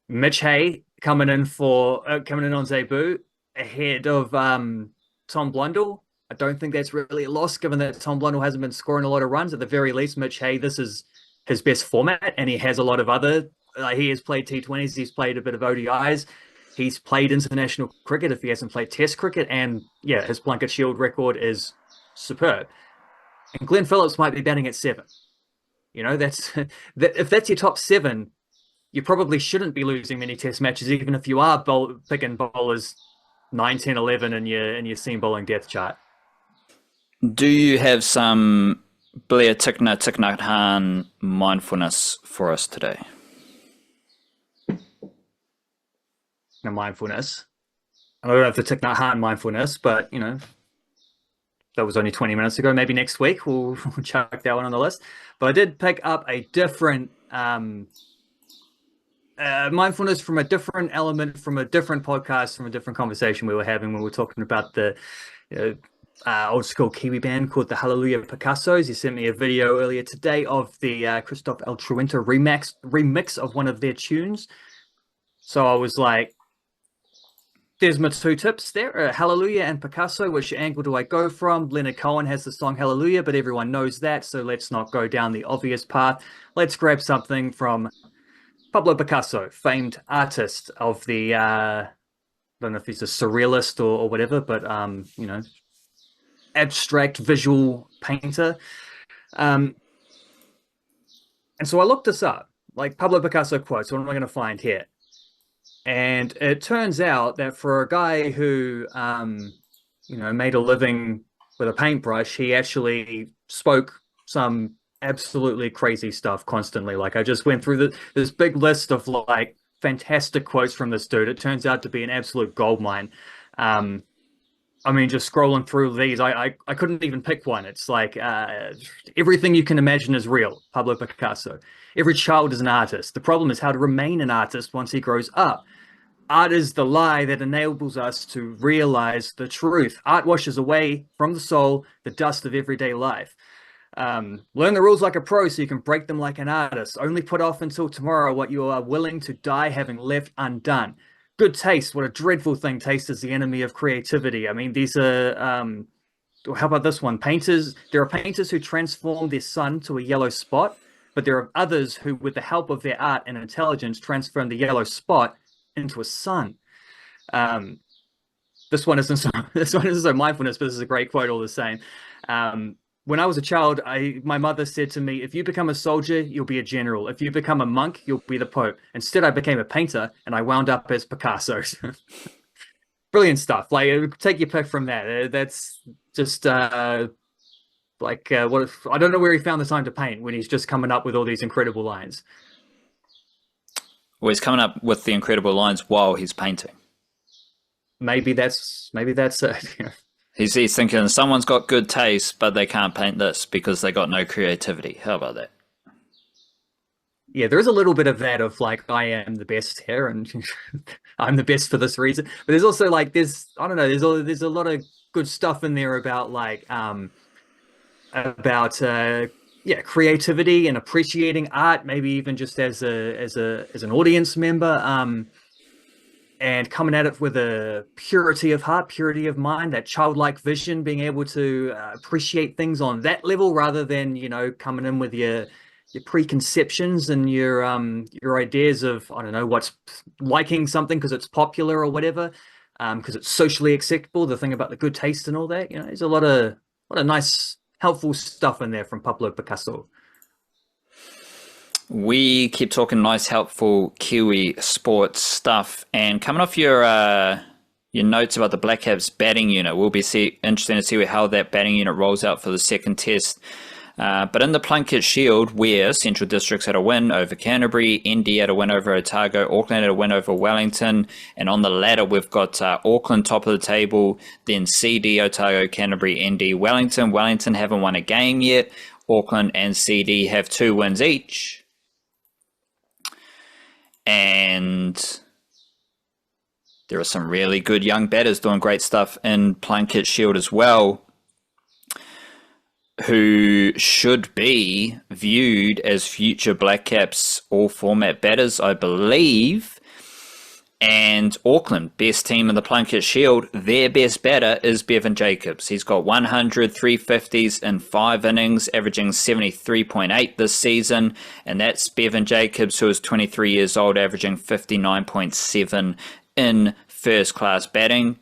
Mitch Hay coming in on debut ahead of Tom Blundell. I don't think that's really a loss, given that Tom Blundell hasn't been scoring a lot of runs. At the very least, Mitch Hay, this is his best format, and he has a lot of other. He has played T20s, he's played a bit of ODIs, he's played international cricket if he hasn't played Test cricket, and yeah, his Plunket Shield record is superb. And Glenn Phillips might be batting at 7. That's if that's your top 7, you probably shouldn't be losing many Test matches, even if you are picking bowlers 9, 10, 11 in your seam bowling depth chart. Do you have some Blair Tickner Ticknahan mindfulness for us today? No mindfulness. I don't have the Ticknahan mindfulness, but that was only 20 minutes ago. Maybe next week we'll chuck that one on the list. But I did pick up a different mindfulness from a different element, from a different podcast, from a different conversation we were having when we were talking about the old school Kiwi band called the Hallelujah Picassos. He sent me a video earlier today of the Christoph El Truenta remix of one of their tunes. So I was like, there's my 2 tips there, Hallelujah and Picasso. Which angle do I go from? Leonard Cohen has the song Hallelujah, but everyone knows that, so let's not go down the obvious path. Let's grab something from Pablo Picasso, famed artist of the, I don't know if he's a surrealist or whatever, but, abstract visual painter. And so I looked this up, like Pablo Picasso quotes, what am I going to find here? And it turns out that for a guy who, made a living with a paintbrush, he actually spoke some absolutely crazy stuff constantly. Like I just went through this big list of like fantastic quotes from this dude. It turns out to be an absolute goldmine. Just scrolling through these, I couldn't even pick one. It's like everything you can imagine is real. Pablo Picasso. Every child is an artist. The problem is how to remain an artist once he grows up. Art is the lie that enables us to realize the truth. Art washes away from the soul the dust of everyday life. Learn the rules like a pro so you can break them like an artist. Only put off until tomorrow what you are willing to die having left undone. Good taste. What a dreadful thing. Taste is the enemy of creativity. I mean, these are, how about this one? Painters. There are painters who transform their sun to a yellow spot, but there are others who, with the help of their art and intelligence, transform the yellow spot into a sun. This one isn't so mindfulness, but this is a great quote all the same. When I was a child, my mother said to me, if you become a soldier, you'll be a general. If you become a monk, you'll be the Pope. Instead, I became a painter and I wound up as Picasso. Brilliant stuff. Like, take your pick from that. That's just what if, I don't know where he found the time to paint when he's just coming up with all these incredible lines. Well, he's coming up with the incredible lines while he's painting. Maybe that's it. He's thinking someone's got good taste, but they can't paint this because they got no creativity. How about that? Yeah, there is a little bit of that of like, I am the best here and I'm the best for this reason. But there's also like, there's a lot of good stuff in there about like, creativity and appreciating art, maybe even just as an audience member. And coming at it with a purity of heart, purity of mind, that childlike vision, being able to appreciate things on that level rather than, coming in with your preconceptions and your ideas of, I don't know, what's liking something because it's popular or whatever, because it's socially acceptable, the thing about the good taste and all that. There's a lot of nice, helpful stuff in there from Pablo Picasso. We keep talking nice, helpful Kiwi sports stuff, and coming off your notes about the Blackcaps batting unit, we'll be interesting to see how that batting unit rolls out for the second test. But in the Plunket Shield, where Central Districts had a win over Canterbury, ND had a win over Otago, Auckland had a win over Wellington, and on the ladder we've got Auckland top of the table, then CD, Otago, Canterbury, ND, Wellington. Wellington haven't won a game yet. Auckland and CD have 2 wins each. And there are some really good young batters doing great stuff in Plunket Shield as well, who should be viewed as future Blackcaps all-format batters, I believe. And Auckland, best team in the Plunket Shield, their best batter is Bevan Jacobs. He's got 100, 350s in 5 innings, averaging 73.8 this season. And that's Bevan Jacobs, who is 23 years old, averaging 59.7 in first-class batting.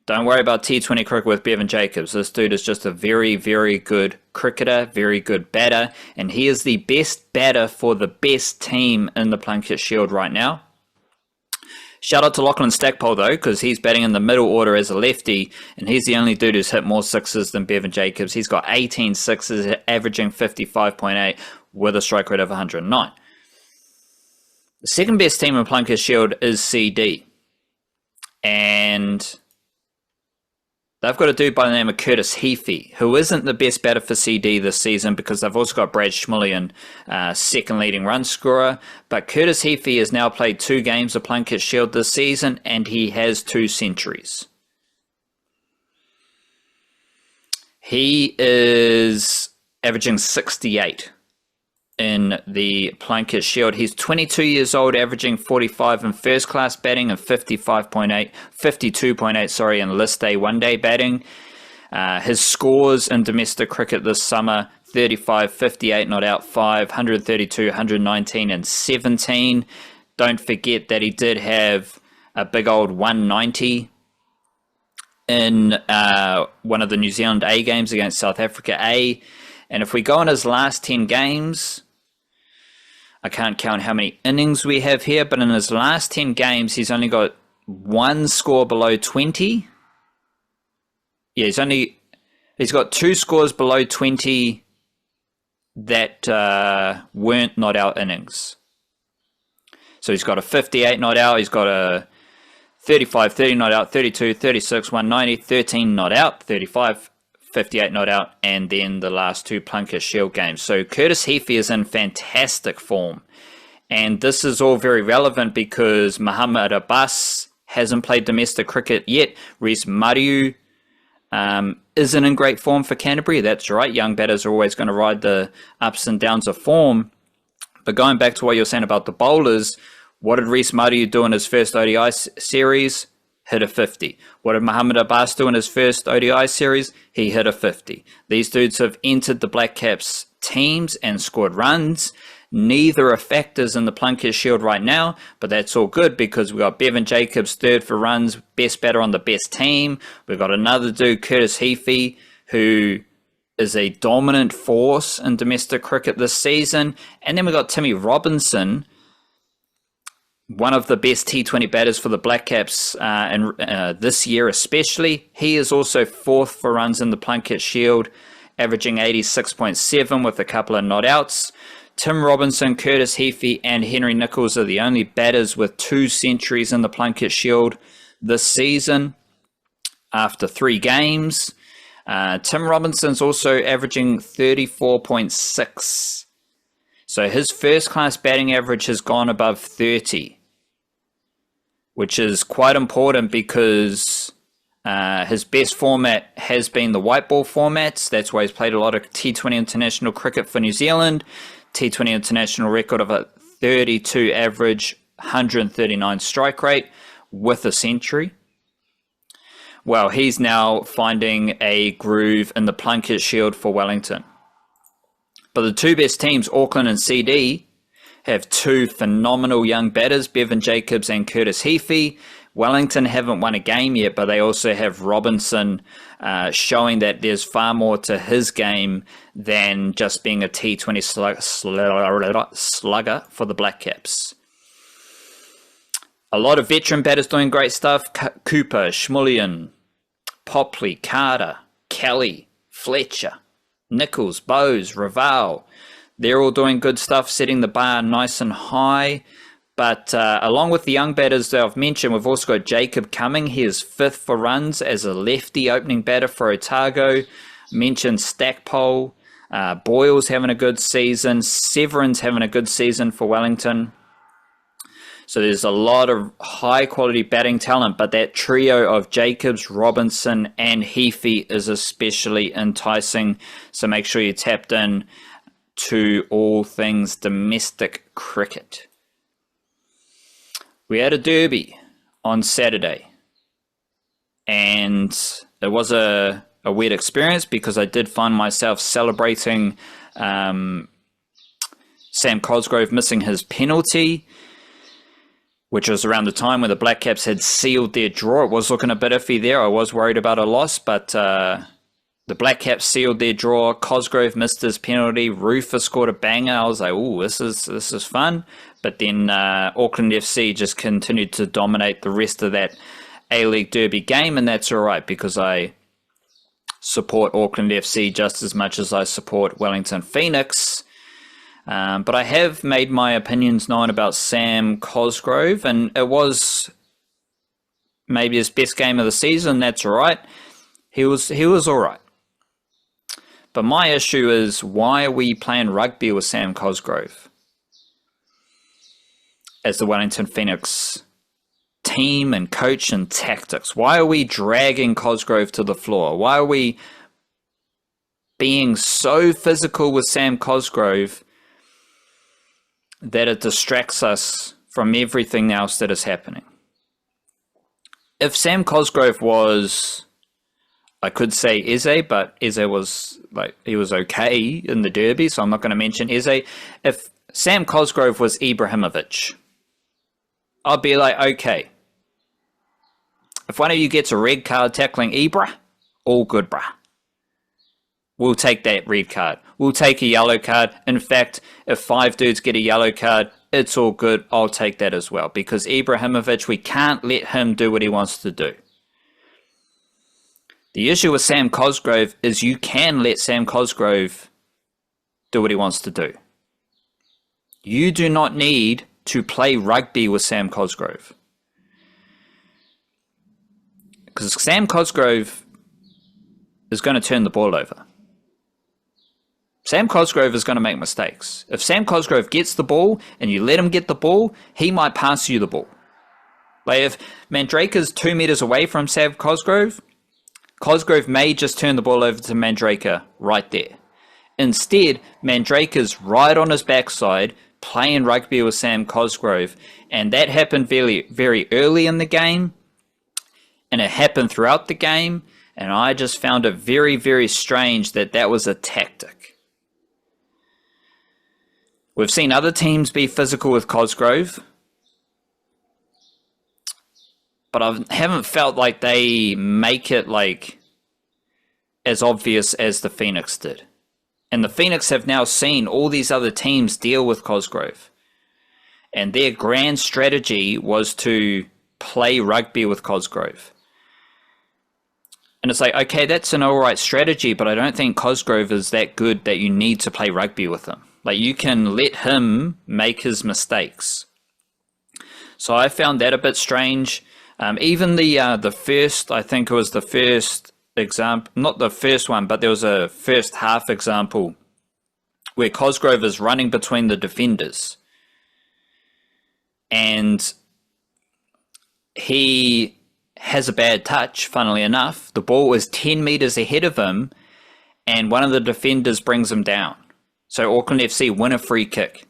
Don't worry about T20 cricket with Bevan Jacobs. This dude is just a very, very good cricketer, very good batter. And he is the best batter for the best team in the Plunket Shield right now. Shout out to Lachlan Stackpole, though, because he's batting in the middle order as a lefty, and he's the only dude who's hit more sixes than Bevan Jacobs. He's got 18 sixes, averaging 55.8 with a strike rate of 109. The second best team in Plunket Shield is CD, and they've got a dude by the name of Curtis Heafy, who isn't the best batter for CD this season because they've also got Brad Schmullian, second leading run scorer. But Curtis Heafy has now played 2 games of Plunket Shield this season, and he has 2 centuries. He is averaging 68 in the Plunket Shield. He's 22 years old, averaging 45 in first class batting and 52.8 in list A one-day batting. His scores in domestic cricket this summer: 35, 58 not out, 5, 132, 119 and 17. Don't forget that he did have a big old 190 in one of the New Zealand A games against South Africa A. And if we go on his last 10 games, I can't count how many innings we have here, but in his last 10 games, he's only got 1 score below 20. Yeah, he's got 2 scores below 20 that weren't not out innings. So he's got a 58 not out, he's got a 35, 30 not out, 32, 36, 190, 13 not out, 35, 58 not out, and then the last 2 Plunket Shield games. So Curtis Heafy is in fantastic form. And this is all very relevant because Muhammad Abbas hasn't played domestic cricket yet. Reece Mariu isn't in great form for Canterbury. That's right. Young batters are always going to ride the ups and downs of form. But going back to what you're saying about the bowlers, what did Reece Murray do in his first ODI series? Hit a 50. What did Mohamed Abbas do in his first ODI series? He hit a 50. These dudes have entered the Blackcaps teams and scored runs. Neither are factors in the Plunket Shield right now, but that's all good because we got Bevan Jacobs third for runs, best batter on the best team. We've got another dude, Curtis Heafy, who is a dominant force in domestic cricket this season. And then we got Timmy Robinson, one of the best T20 batters for the Blackcaps this year especially. He is also fourth for runs in the Plunket Shield, averaging 86.7 with a couple of not outs. Tim Robinson, Curtis Heafy, and Henry Nicholls are the only batters with 2 centuries in the Plunket Shield this season after 3 games. Tim Robinson's also averaging 34.6. So his first-class batting average has gone above 30, which is quite important because his best format has been the white ball formats. That's why he's played a lot of T20 international cricket for New Zealand. T20 international record of a 32 average, 139 strike rate with a century. Well, he's now finding a groove in the Plunket Shield for Wellington. But the 2 best teams, Auckland and CD, have 2 phenomenal young batters, Bevan Jacobs and Curtis Heafy. Wellington haven't won a game yet, but they also have Robinson showing that there's far more to his game than just being a T20 slugger for the Blackcaps. A lot of veteran batters doing great stuff. Cooper, Schmullian, Popley, Carter, Kelly, Fletcher, Nicholls, Bowes, Raval. They're all doing good stuff, setting the bar nice and high. But along with the young batters that I've mentioned, we've also got Jacob Cumming. He is 5th for runs as a lefty opening batter for Otago. Mentioned Stackpole. Boyle's having a good season. Severin's having a good season for Wellington. So there's a lot of high-quality batting talent, but that trio of Jacobs, Robinson, and Heafy is especially enticing. So make sure you're tapped in to all things domestic cricket. We had a derby on Saturday, and it was a weird experience because I did find myself celebrating Sam Cosgrove missing his penalty, which was around the time when the Blackcaps had sealed their draw. It was looking a bit iffy there. I was worried about a loss, but the Blackcaps sealed their draw. Cosgrove missed his penalty. Rufus scored a banger. I was like, "Ooh, this is fun." But then Auckland FC just continued to dominate the rest of that A-League Derby game, and that's all right because I support Auckland FC just as much as I support Wellington Phoenix. But I have made my opinions known about Sam Cosgrove, and it was maybe his best game of the season. That's all right. He was all right. But my issue is, why are we playing rugby with Sam Cosgrove as the Wellington Phoenix team and coach and tactics? Why are we dragging Cosgrove to the floor? Why are we being so physical with Sam Cosgrove that it distracts us from everything else that is happening? If Sam Cosgrove was, I could say Eze, but Eze was he was okay in the Derby, so I'm not going to mention Eze. If Sam Cosgrove was Ibrahimovic, I'd be like, okay, if one of you gets a red card tackling Ibra, all good, bruh. We'll take that red card. We'll take a yellow card. In fact, if 5 dudes get a yellow card, it's all good. I'll take that as well. Because Ibrahimovic, we can't let him do what he wants to do. The issue with Sam Cosgrove is you can let Sam Cosgrove do what he wants to do. You do not need to play rugby with Sam Cosgrove. Because Sam Cosgrove is going to turn the ball over. Sam Cosgrove is going to make mistakes. If Sam Cosgrove gets the ball and you let him get the ball, he might pass you the ball. Like if Mandrake is 2 meters away from Sam Cosgrove, Cosgrove may just turn the ball over to Mandrake right there. Instead, Mandrake's right on his backside, playing rugby with Sam Cosgrove, and that happened very, very early in the game, and it happened throughout the game, and I just found it very, very strange that that was a tactic. We've seen other teams be physical with Cosgrove, but I haven't felt like they make it like as obvious as the Phoenix did. And the Phoenix have now seen all these other teams deal with Cosgrove. And their grand strategy was to play rugby with Cosgrove. And it's like, okay, that's an all right strategy, but I don't think Cosgrove is that good that you need to play rugby with him. Like, you can let him make his mistakes. So I found that a bit strange. Even the first, I think it was the first example, not the first one, but there was a first half example where Cosgrove is running between the defenders. And he has a bad touch, funnily enough. The ball is 10 metres ahead of him, and one of the defenders brings him down. So Auckland FC win a free kick.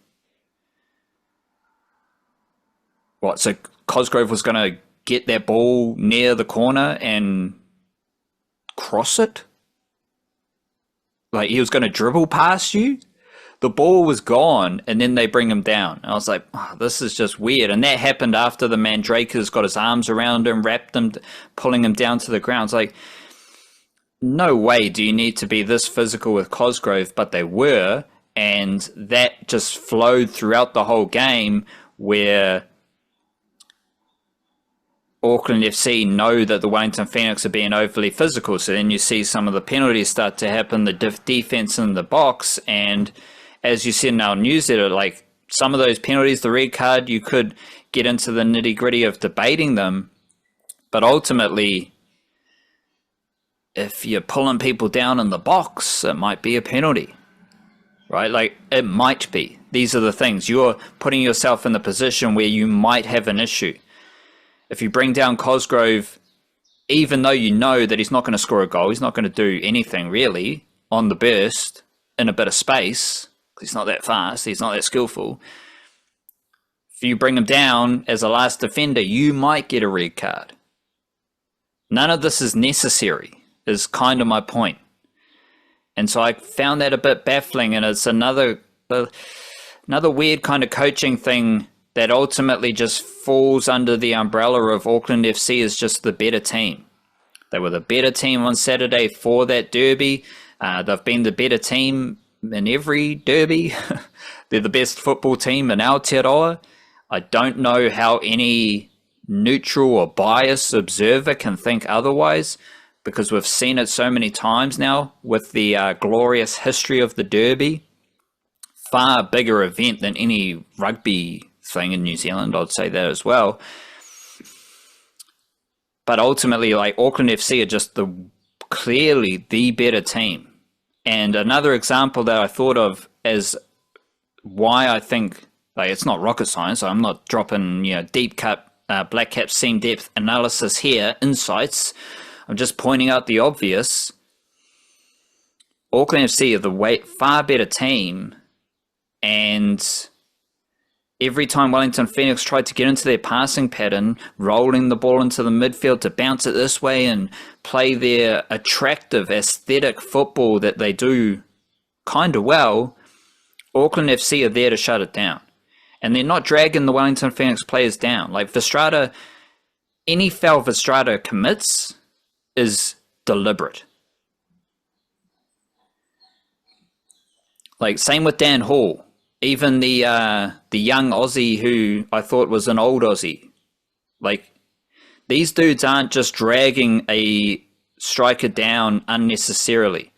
What, so Cosgrove was going to get that ball near the corner and cross it? Like, he was going to dribble past you? The ball was gone, and then they bring him down. I was like, oh, this is just weird. And that happened after the Mandrake's got his arms around him, wrapped him, pulling him down to the ground. It's like, no way do you need to be this physical with Cosgrove, but they were, and that just flowed throughout the whole game, where Auckland FC know that the Wellington Phoenix are being overly physical. So then you see some of the penalties start to happen, the defense in the box, and as you said in our newsletter, like, some of those penalties, the red card, you could get into the nitty-gritty of debating them, but ultimately, if you're pulling people down in the box, it might be a penalty, right? Like, it might be. These are the things. You're putting yourself in the position where you might have an issue. If you bring down Cosgrove, even though you know that he's not going to score a goal, he's not going to do anything really on the burst in a bit of space, because he's not that fast, he's not that skillful. If you bring him down as a last defender, you might get a red card. None of this is necessary, is kind of my point. And so I found that a bit baffling, and it's another weird kind of coaching thing that ultimately just falls under the umbrella of Auckland FC is just the better team. They were the better team on Saturday for that derby. They've been the better team in every derby. They're the best football team in Aotearoa. I don't know how any neutral or biased observer can think otherwise, because we've seen it so many times now with the glorious history of the derby. Far bigger event than any rugby thing in New Zealand, I'd say that as well. But ultimately, like, Auckland FC are just clearly the better team. And another example that I thought of as why I think, like, it's not rocket science, I'm not dropping, deep cut Blackcaps team depth analysis here, insights. I'm just pointing out the obvious. Auckland FC are the far better team, and every time Wellington Phoenix tried to get into their passing pattern, rolling the ball into the midfield to bounce it this way and play their attractive, aesthetic football that they do kind of well, Auckland FC are there to shut it down. And they're not dragging the Wellington Phoenix players down. Like, Verstrata, any foul Verstrata commits is deliberate. Like, same with Dan Hall. Even the young Aussie who I thought was an old Aussie. Like, these dudes aren't just dragging a striker down unnecessarily.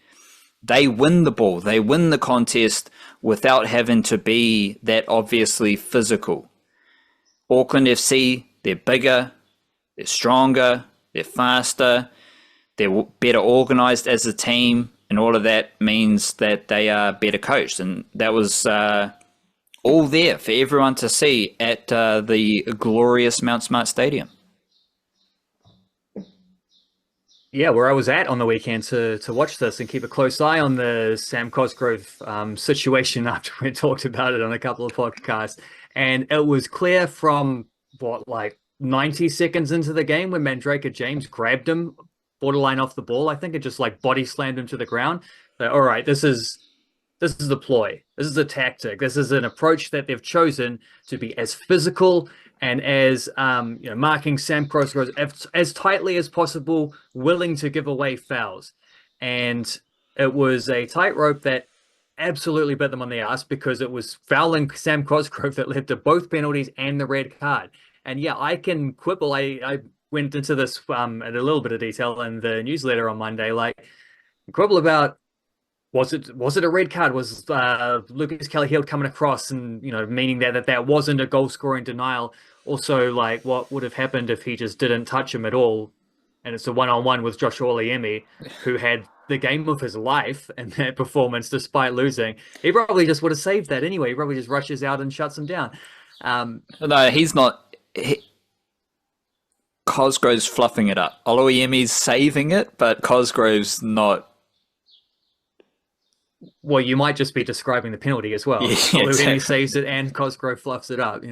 They win the ball. They win the contest without having to be that obviously physical. Auckland FC, they're bigger, they're stronger, they're faster, they're better organised as a team, and all of that means that they are better coached. And that was all there for everyone to see at the glorious Mount Smart Stadium. Yeah, where I was at on the weekend to watch this and keep a close eye on the Sam Cosgrove situation after we talked about it on a couple of podcasts. And it was clear from what, like 90 seconds into the game when Mandrake James grabbed him borderline off the ball. I think it just like body slammed him to the ground. That, all right, this is a ploy. This is a tactic. This is an approach that they've chosen to be as physical and as marking Sam Cosgrove as tightly as possible, willing to give away fouls. And it was a tightrope that absolutely bit them on the ass because it was fouling Sam Cosgrove that led to both penalties and the red card. And yeah, I can quibble. I went into this in a little bit of detail in the newsletter on Monday. Like, quibble about was it a red card? Was Lucas Kelly-Hield coming across and meaning that wasn't a goal scoring denial? Also, like, what would have happened if he just didn't touch him at all? And it's a one-on-one with Joshua Oliemi, who had the game of his life in that performance despite losing. He probably just would have saved that anyway. He probably just rushes out and shuts him down. No, he's not. Cosgrove's fluffing it up. Oloyemi's saving it, but Cosgrove's not. Well, you might just be describing the penalty as well. Yeah, exactly. Saves it and Cosgrove fluffs it up.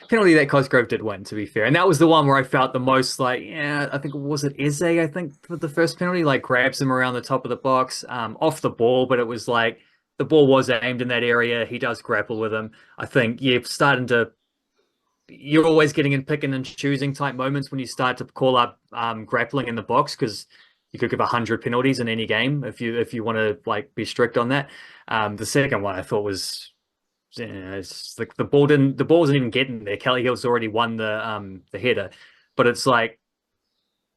Penalty that Cosgrove did win, to be fair. And that was the one where I felt the most like, I think was it Eze, I think, for the first penalty, like grabs him around the top of the box, off the ball, but it was like the ball was aimed in that area. He does grapple with him. I think you're always getting in picking and choosing type moments when you start to call up grappling in the box, because you could give 100 penalties in any game if you want to like be strict on that. The second one I thought was, it's like the ball wasn't even getting there. Kelly-Hill's already won the header, but it's like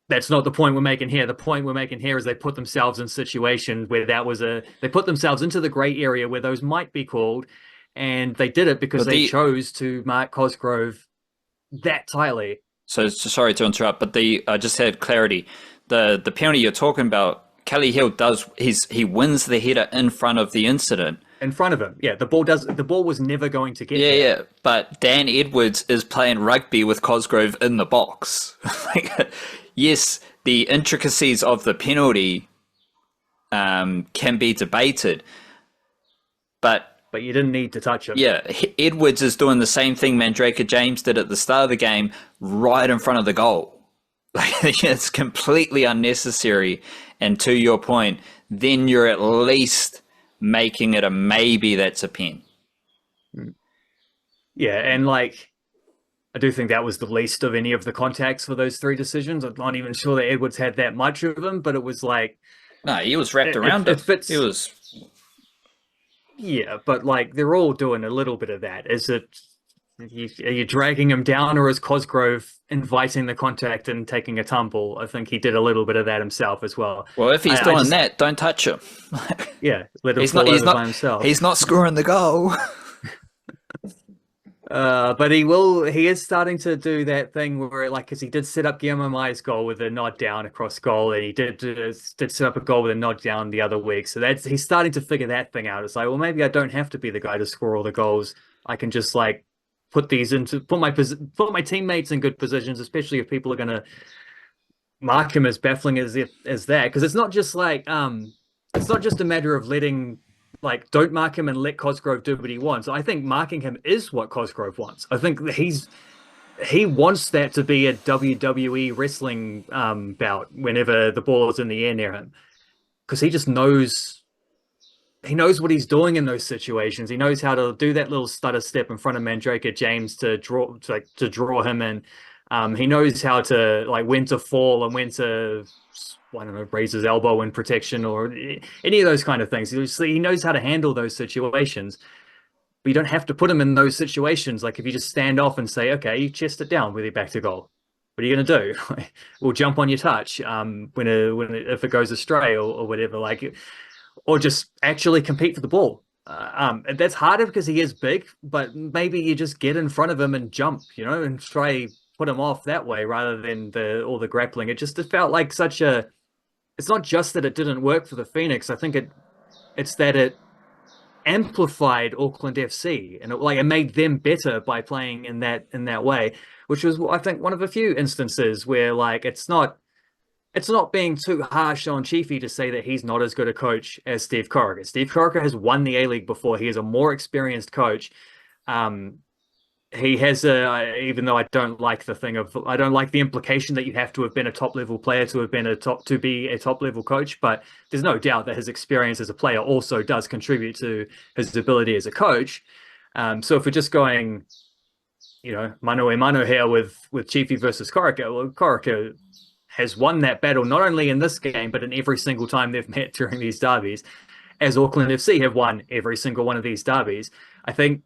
that's not the point we're making here. The point we're making here is they put themselves in situations where they put themselves into the grey area where those might be called, and they did it because they chose to mark Cosgrove that tightly. So sorry to interrupt, but I just had clarity. The penalty you're talking about, Kelly-Hill he wins the header in front of the incident. In front of him, yeah. The ball was never going to get there. Yeah. But Dan Edwards is playing rugby with Cosgrove in the box. Yes, the intricacies of the penalty can be debated, but you didn't need to touch him. Yeah, Edwards is doing the same thing Mandrake James did at the start of the game, right in front of the goal. Like, it's completely unnecessary. And to your point, then you're at least making it a maybe that's a pen. Yeah, and like, I do think that was the least of any of the contacts for those three decisions. I'm not even sure that Edwards had that much of them, but it was like... No, he was wrapped around it. He was... Yeah, but like, they're all doing a little bit of that. Are you dragging him down, or is Cosgrove inviting the contact and taking a tumble? I think he did a little bit of that himself as well. Well, if he's doing that, don't touch him. Yeah, let him fall over by himself. He's not scoring the goal. But he is starting to do that thing where, like, because he did set up Guillermo Mai's goal with a nod down across goal, and he did set up a goal with a nod down the other week. So he's starting to figure that thing out. It's like, well, maybe I don't have to be the guy to score all the goals. I can just like put my teammates in good positions, especially if people are going to mark him as baffling as that. Because it's not just like it's not just a matter of letting. Like, don't mark him and let Cosgrove do what he wants. I think marking him is what Cosgrove wants. I think he wants that to be a WWE wrestling bout whenever the ball is in the air near him, because he just knows. He knows what he's doing in those situations. He knows how to do that little stutter step in front of Mandrake James to draw him in. He knows how to, like, when to fall and when to, I don't know, raise his elbow in protection or any of those kind of things. He knows how to handle those situations, but you don't have to put him in those situations. Like, if you just stand off and say, okay, you chest it down with your back to goal, what are you going to do? We'll jump on your touch if it goes astray or whatever, like, or just actually compete for the ball. That's harder because he is big, but maybe you just get in front of him and jump, and try put him off that way rather than all the grappling. It felt like it's not just that it didn't work for the Phoenix. I think it's that it amplified Auckland FC, and it made them better by playing in that way, which was, I think, one of a few instances where, like, it's not it's not being too harsh on Chiefy to say that he's not as good a coach as Steve Corica. Steve Corica has won the A-League before. He is a more experienced coach. Um, he has even though I don't like the implication that you have to have been a top level player to have been to be a top level coach, but there's no doubt that his experience as a player also does contribute to his ability as a coach. So if we're just going, mano a mano here with Chiefy versus Corica, well, Corica has won that battle not only in this game but in every single time they've met during these derbies, as Auckland FC have won every single one of these derbies. I think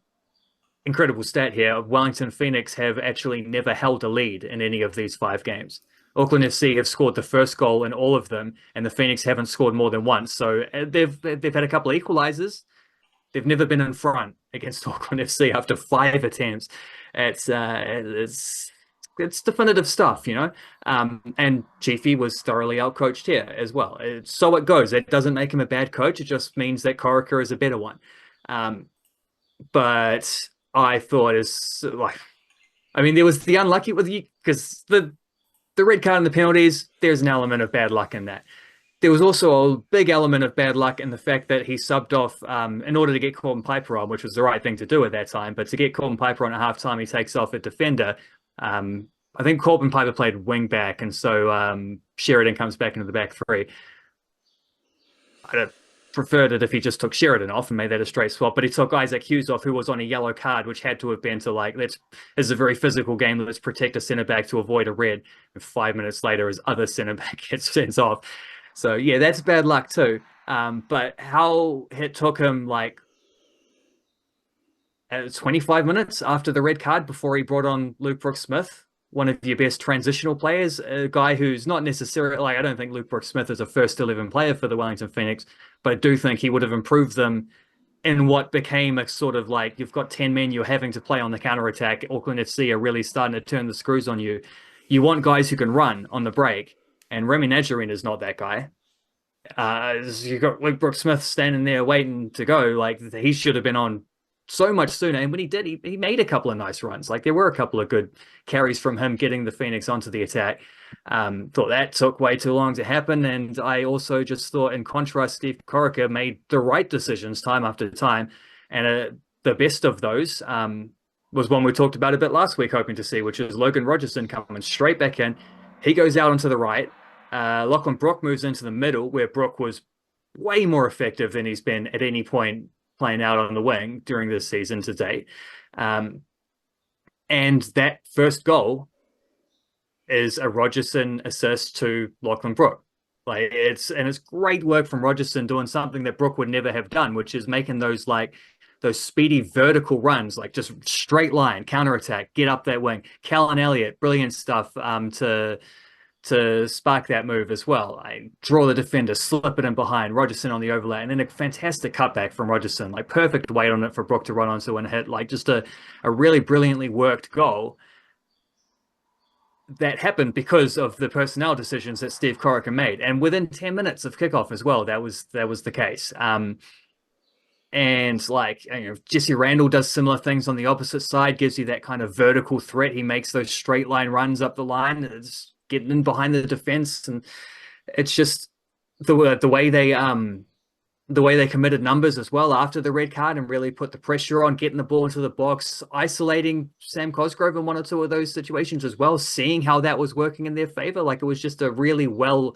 incredible stat here, Wellington Phoenix have actually never held a lead in any of these 5 games. Auckland FC have scored the first goal in all of them, and the Phoenix haven't scored more than once. So they've had a couple of equalizers. They've never been in front against Auckland FC after 5 attempts. It's definitive stuff, And Chiefy was thoroughly outcoached here as well. So it goes. It doesn't make him a bad coach. It just means that Corica is a better one. But I thought there was the unlucky with you because the red card and the penalties, there's an element of bad luck in that. There was also a big element of bad luck in the fact that he subbed off in order to get Corbin Piper on, which was the right thing to do at that time. But to get Corbin Piper on at halftime, he takes off a defender. I think Corbin Piper played wing back, and so Sheridan comes back into the back 3. I'd preferred it if he just took Sheridan off and made that a straight swap, but he took Isaac Hughes off, who was on a yellow card, which had to have been to this is a very physical game. Let's protect a centre back to avoid a red. And 5 minutes later, his other centre back gets sent off. So yeah, that's bad luck too. But how it took him 25 minutes after the red card before he brought on Luke Brooks-Smith, one of your best transitional players, a guy who's not necessarily I don't think Luke Brooks-Smith is a first 11 player for the Wellington Phoenix, but I do think he would have improved them in what became a sort of you've got 10 men you're having to play on the counter attack. Auckland FC are really starting to turn the screws on you. You want guys who can run on the break, and Remy Najarine is not that guy. You've got Luke Brooks-Smith standing there waiting to go. He should have been on so much sooner. And when he did, he made a couple of nice runs. There were a couple of good carries from him getting the Phoenix onto the attack. Thought that took way too long to happen. And I also just thought, in contrast, Steve Corica made the right decisions time after time. And the best of those was one we talked about a bit last week, hoping to see, which is Logan Rogerson coming straight back in. He goes out onto the right. Lachlan Brook moves into the middle, where Brook was way more effective than he's been at any point playing out on the wing during this season to date. And that first goal is a Rogerson assist to Lachlan Brook. It's great work from Rogerson doing something that Brook would never have done, which is making those speedy vertical runs, just straight line, counter-attack, get up that wing. Callan Elliott, brilliant stuff to spark that move as well. I draw the defender, slip it in behind, Rogerson on the overlap, and then a fantastic cutback from Rogerson, perfect weight on it for Brook to run onto and hit, just a really brilliantly worked goal that happened because of the personnel decisions that Steve Corica made. And within 10 minutes of kickoff as well, that was the case. And Jesse Randall does similar things on the opposite side, gives you that kind of vertical threat. He makes those straight line runs up the line. It's getting in behind the defense, and it's just the way they committed numbers as well after the red card and really put the pressure on getting the ball into the box, isolating Sam Cosgrove in one or two of those situations as well, seeing how that was working in their favor. It was just a really well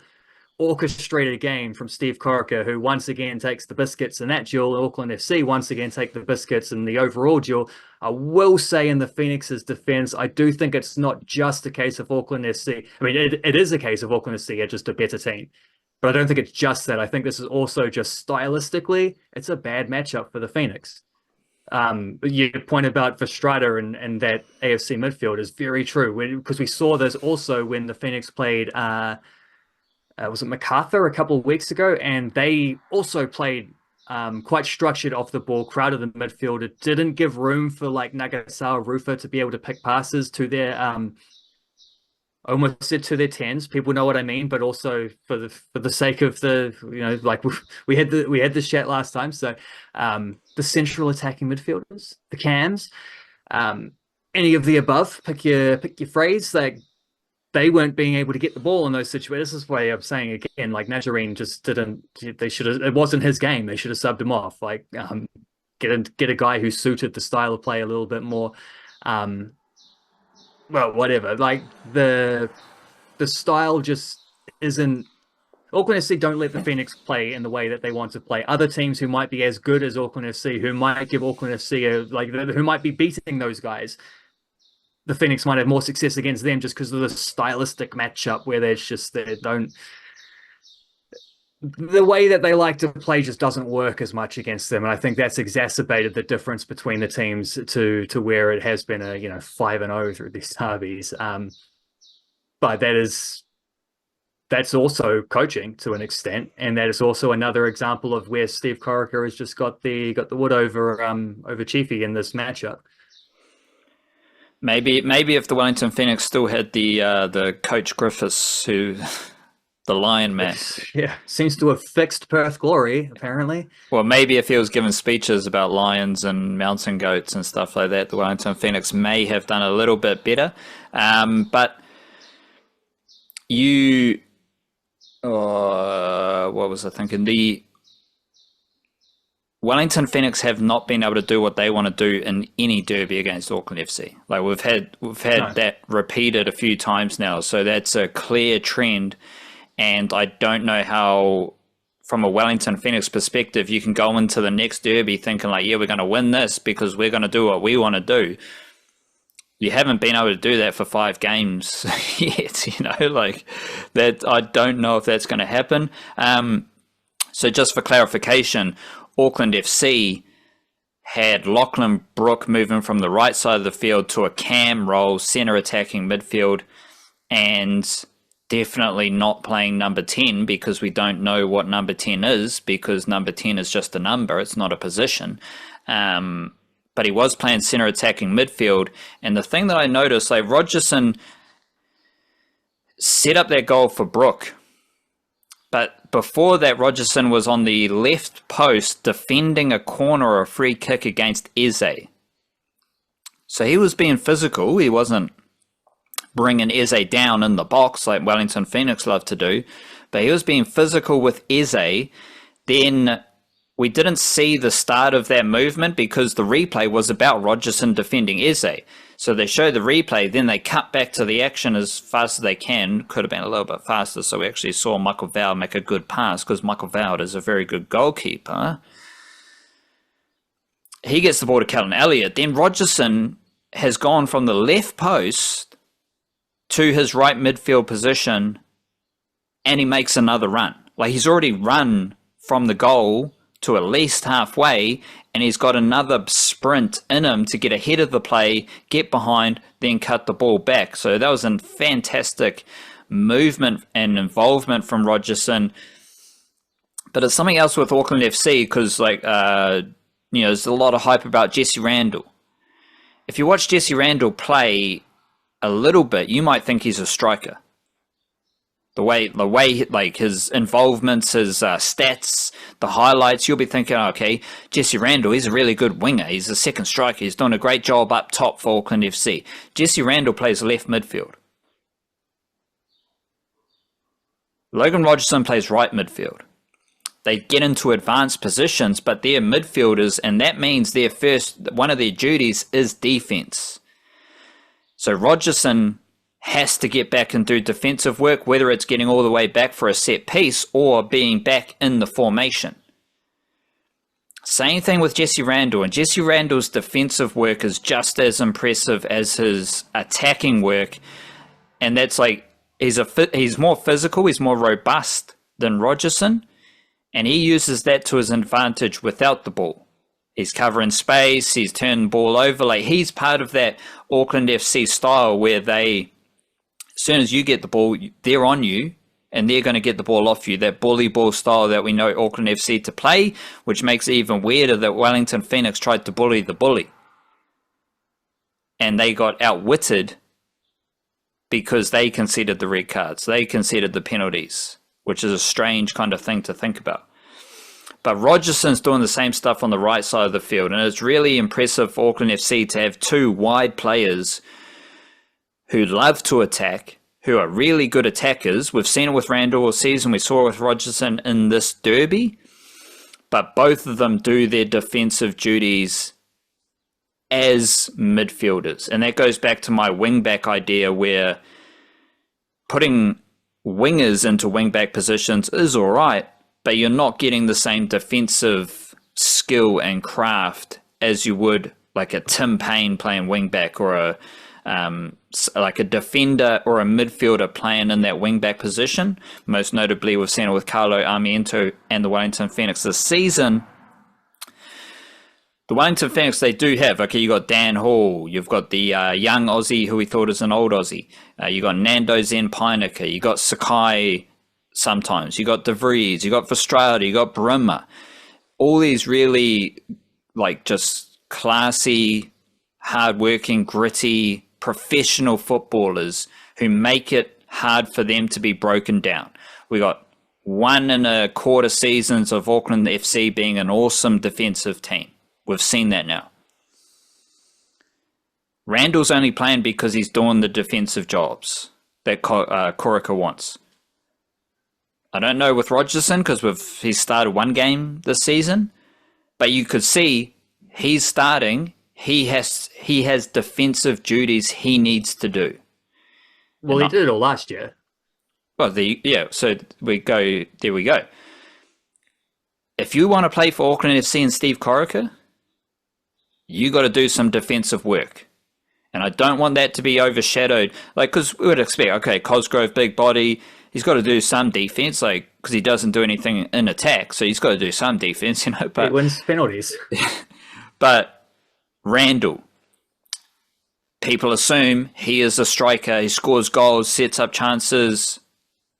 orchestrated game from Steve Corica, who once again takes the biscuits in that duel. Auckland FC once again take the biscuits in the overall duel. I will say, in the Phoenix's defense, I do think it's not just a case of Auckland FC. I mean, it is a case of Auckland FC are just a better team, but I don't think it's just that. I think this is also just stylistically, it's a bad matchup for the Phoenix. Your point about Verstrada and that AFC midfield is very true, because we saw this also when the Phoenix played was it MacArthur a couple of weeks ago, and they also played quite structured off the ball, crowded the midfield. It didn't give room for Nagasawa Rufa to be able to pick passes to their almost said to their tens. People know what I mean, but also for the sake of we had this chat last time. So the central attacking midfielders, the cams, any of the above, pick your phrase. they weren't being able to get the ball in those situations. This is why I'm saying again, like Nazarene just didn't. They should have. It wasn't his game. They should have subbed him off. Like get a guy who suited the style of play a little bit more. Well, whatever. Like the style just isn't. Auckland FC don't let the Phoenix play in the way that they want to play. Other teams who might be as good as Auckland FC, who might give Auckland FC who might be beating those guys, the Phoenix might have more success against them just because of the stylistic matchup where the way that they like to play just doesn't work as much against them. And I think that's exacerbated the difference between the teams to where it has been a 5-0 through these derbies. But that's also coaching to an extent, and that is also another example of where Steve Corica has just got the wood over Chiefy in this matchup. Maybe if the Wellington Phoenix still had the Coach Griffiths, who the Lion Man, seems to have fixed Perth Glory apparently. Well, maybe if he was giving speeches about lions and mountain goats and stuff like that, the Wellington Phoenix may have done a little bit better. But what was I thinking? The Wellington Phoenix have not been able to do what they want to do in any derby against Auckland FC. Like we've had that repeated a few times now, so that's a clear trend. And I don't know how, from a Wellington Phoenix perspective, you can go into the next derby thinking like, yeah, we're going to win this because we're going to do what we want to do. You haven't been able to do that for 5 games yet, like that. I don't know if that's going to happen. So just for clarification, Auckland FC had Lachlan Brook moving from the right side of the field to a cam role, centre attacking midfield, and definitely not playing number 10 because we don't know what number 10 is, because number 10 is just a number, it's not a position. But he was playing centre attacking midfield. And the thing that I noticed, like Rogerson set up that goal for Brook. But before that, Rogerson was on the left post defending a corner or a free kick against Eze. So he was being physical. He wasn't bringing Eze down in the box like Wellington Phoenix love to do. But he was being physical with Eze. Then we didn't see the start of that movement because the replay was about Rogerson defending Eze. So they show the replay, then they cut back to the action as fast as they can. Could have been a little bit faster, so we actually saw Michael Vowd make a good pass because Michael Vowd is a very good goalkeeper. He gets the ball to Callum Elliott. Then Rogerson has gone from the left post to his right midfield position and he makes another run. Like he's already run from the goal to at least halfway, and he's got another sprint in him to get ahead of the play, get behind, then cut the ball back. So that was a fantastic movement and involvement from Rogerson. But it's something else with Auckland FC because, there's a lot of hype about Jesse Randall. If you watch Jesse Randall play a little bit, you might think he's a striker. The way, like his involvements, his stats, the highlights, you'll be thinking, okay, Jesse Randall, he's a really good winger. He's a second striker. He's doing a great job up top for Auckland FC. Jesse Randall plays left midfield. Logan Rogerson plays right midfield. They get into advanced positions, but they're midfielders, and that means one of their duties is defense. So Rogerson has to get back and do defensive work, whether it's getting all the way back for a set piece or being back in the formation. Same thing with Jesse Randall, and Jesse Randall's defensive work is just as impressive as his attacking work, and that's like he's more physical, he's more robust than Rogerson, and he uses that to his advantage without the ball. He's covering space, he's turning the ball over, like he's part of that Auckland FC style where as soon as you get the ball, they're on you and they're going to get the ball off you. That bully ball style that we know Auckland FC to play, which makes it even weirder that Wellington Phoenix tried to bully the bully. And they got outwitted because they conceded the red cards. They conceded the penalties, which is a strange kind of thing to think about. But Rogerson's doing the same stuff on the right side of the field. And it's really impressive for Auckland FC to have 2 wide players who love to attack, who are really good attackers. We've seen it with Randall all season. We saw it with Rogerson in this derby. But both of them do their defensive duties as midfielders. And that goes back to my wing-back idea where putting wingers into wing-back positions is all right, but you're not getting the same defensive skill and craft as you would like a Tim Payne playing wing-back or a like a defender or a midfielder playing in that wing-back position. Most notably, we've seen it with Carlo Armiento and the Wellington Phoenix this season. The Wellington Phoenix, they do have, okay, you got Dan Hall, you've got the young Aussie who we thought is an old Aussie, you got Nando Zen-Peinecker, you got Sakai sometimes, you got De Vries, you got Verstrada, you got Brimmer. All these really, like, just classy, hard-working, gritty, professional footballers who make it hard for them to be broken down. We got 1.25 seasons of Auckland FC being an awesome defensive team. We've seen that now. Randall's only playing because he's doing the defensive jobs that Corica wants. I don't know with Rogerson because he's started one game this season, but you could see he's starting. He has defensive duties he needs to do. Well, he did it all last year. Well, so there we go. If you want to play for Auckland FC and Steve Corica, you got to do some defensive work. And I don't want that to be overshadowed. Like, because we would expect, okay, Cosgrove, big body, he's got to do some defense, like, because he doesn't do anything in attack, so he's got to do some defense, but he wins penalties. But Randall, people assume he is a striker. He scores goals, sets up chances,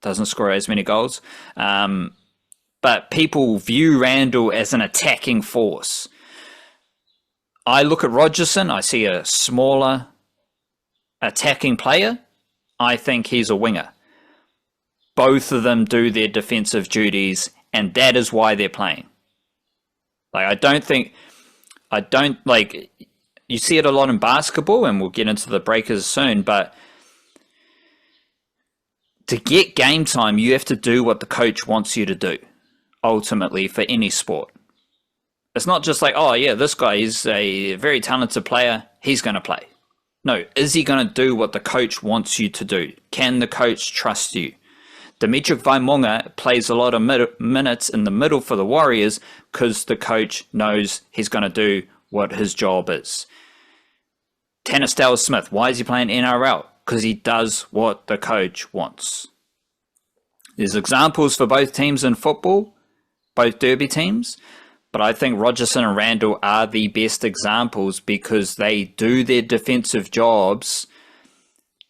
doesn't score as many goals. But people view Randall as an attacking force. I look at Rogerson, I see a smaller attacking player. I think he's a winger. Both of them do their defensive duties, and that is why they're playing. Like, you see it a lot in basketball, and we'll get into the breakers soon, but to get game time, you have to do what the coach wants you to do, ultimately, for any sport. It's not just like, oh yeah, this guy is a very talented player, he's going to play. No, is he going to do what the coach wants you to do? Can the coach trust you? Dimitri Vaimonga plays a lot of minutes in the middle for the Warriors because the coach knows he's going to do what his job is. Tanner Stowell-Smith, why is he playing NRL? Because he does what the coach wants. There's examples for both teams in football, both Derby teams, but I think Rogerson and Randall are the best examples because they do their defensive jobs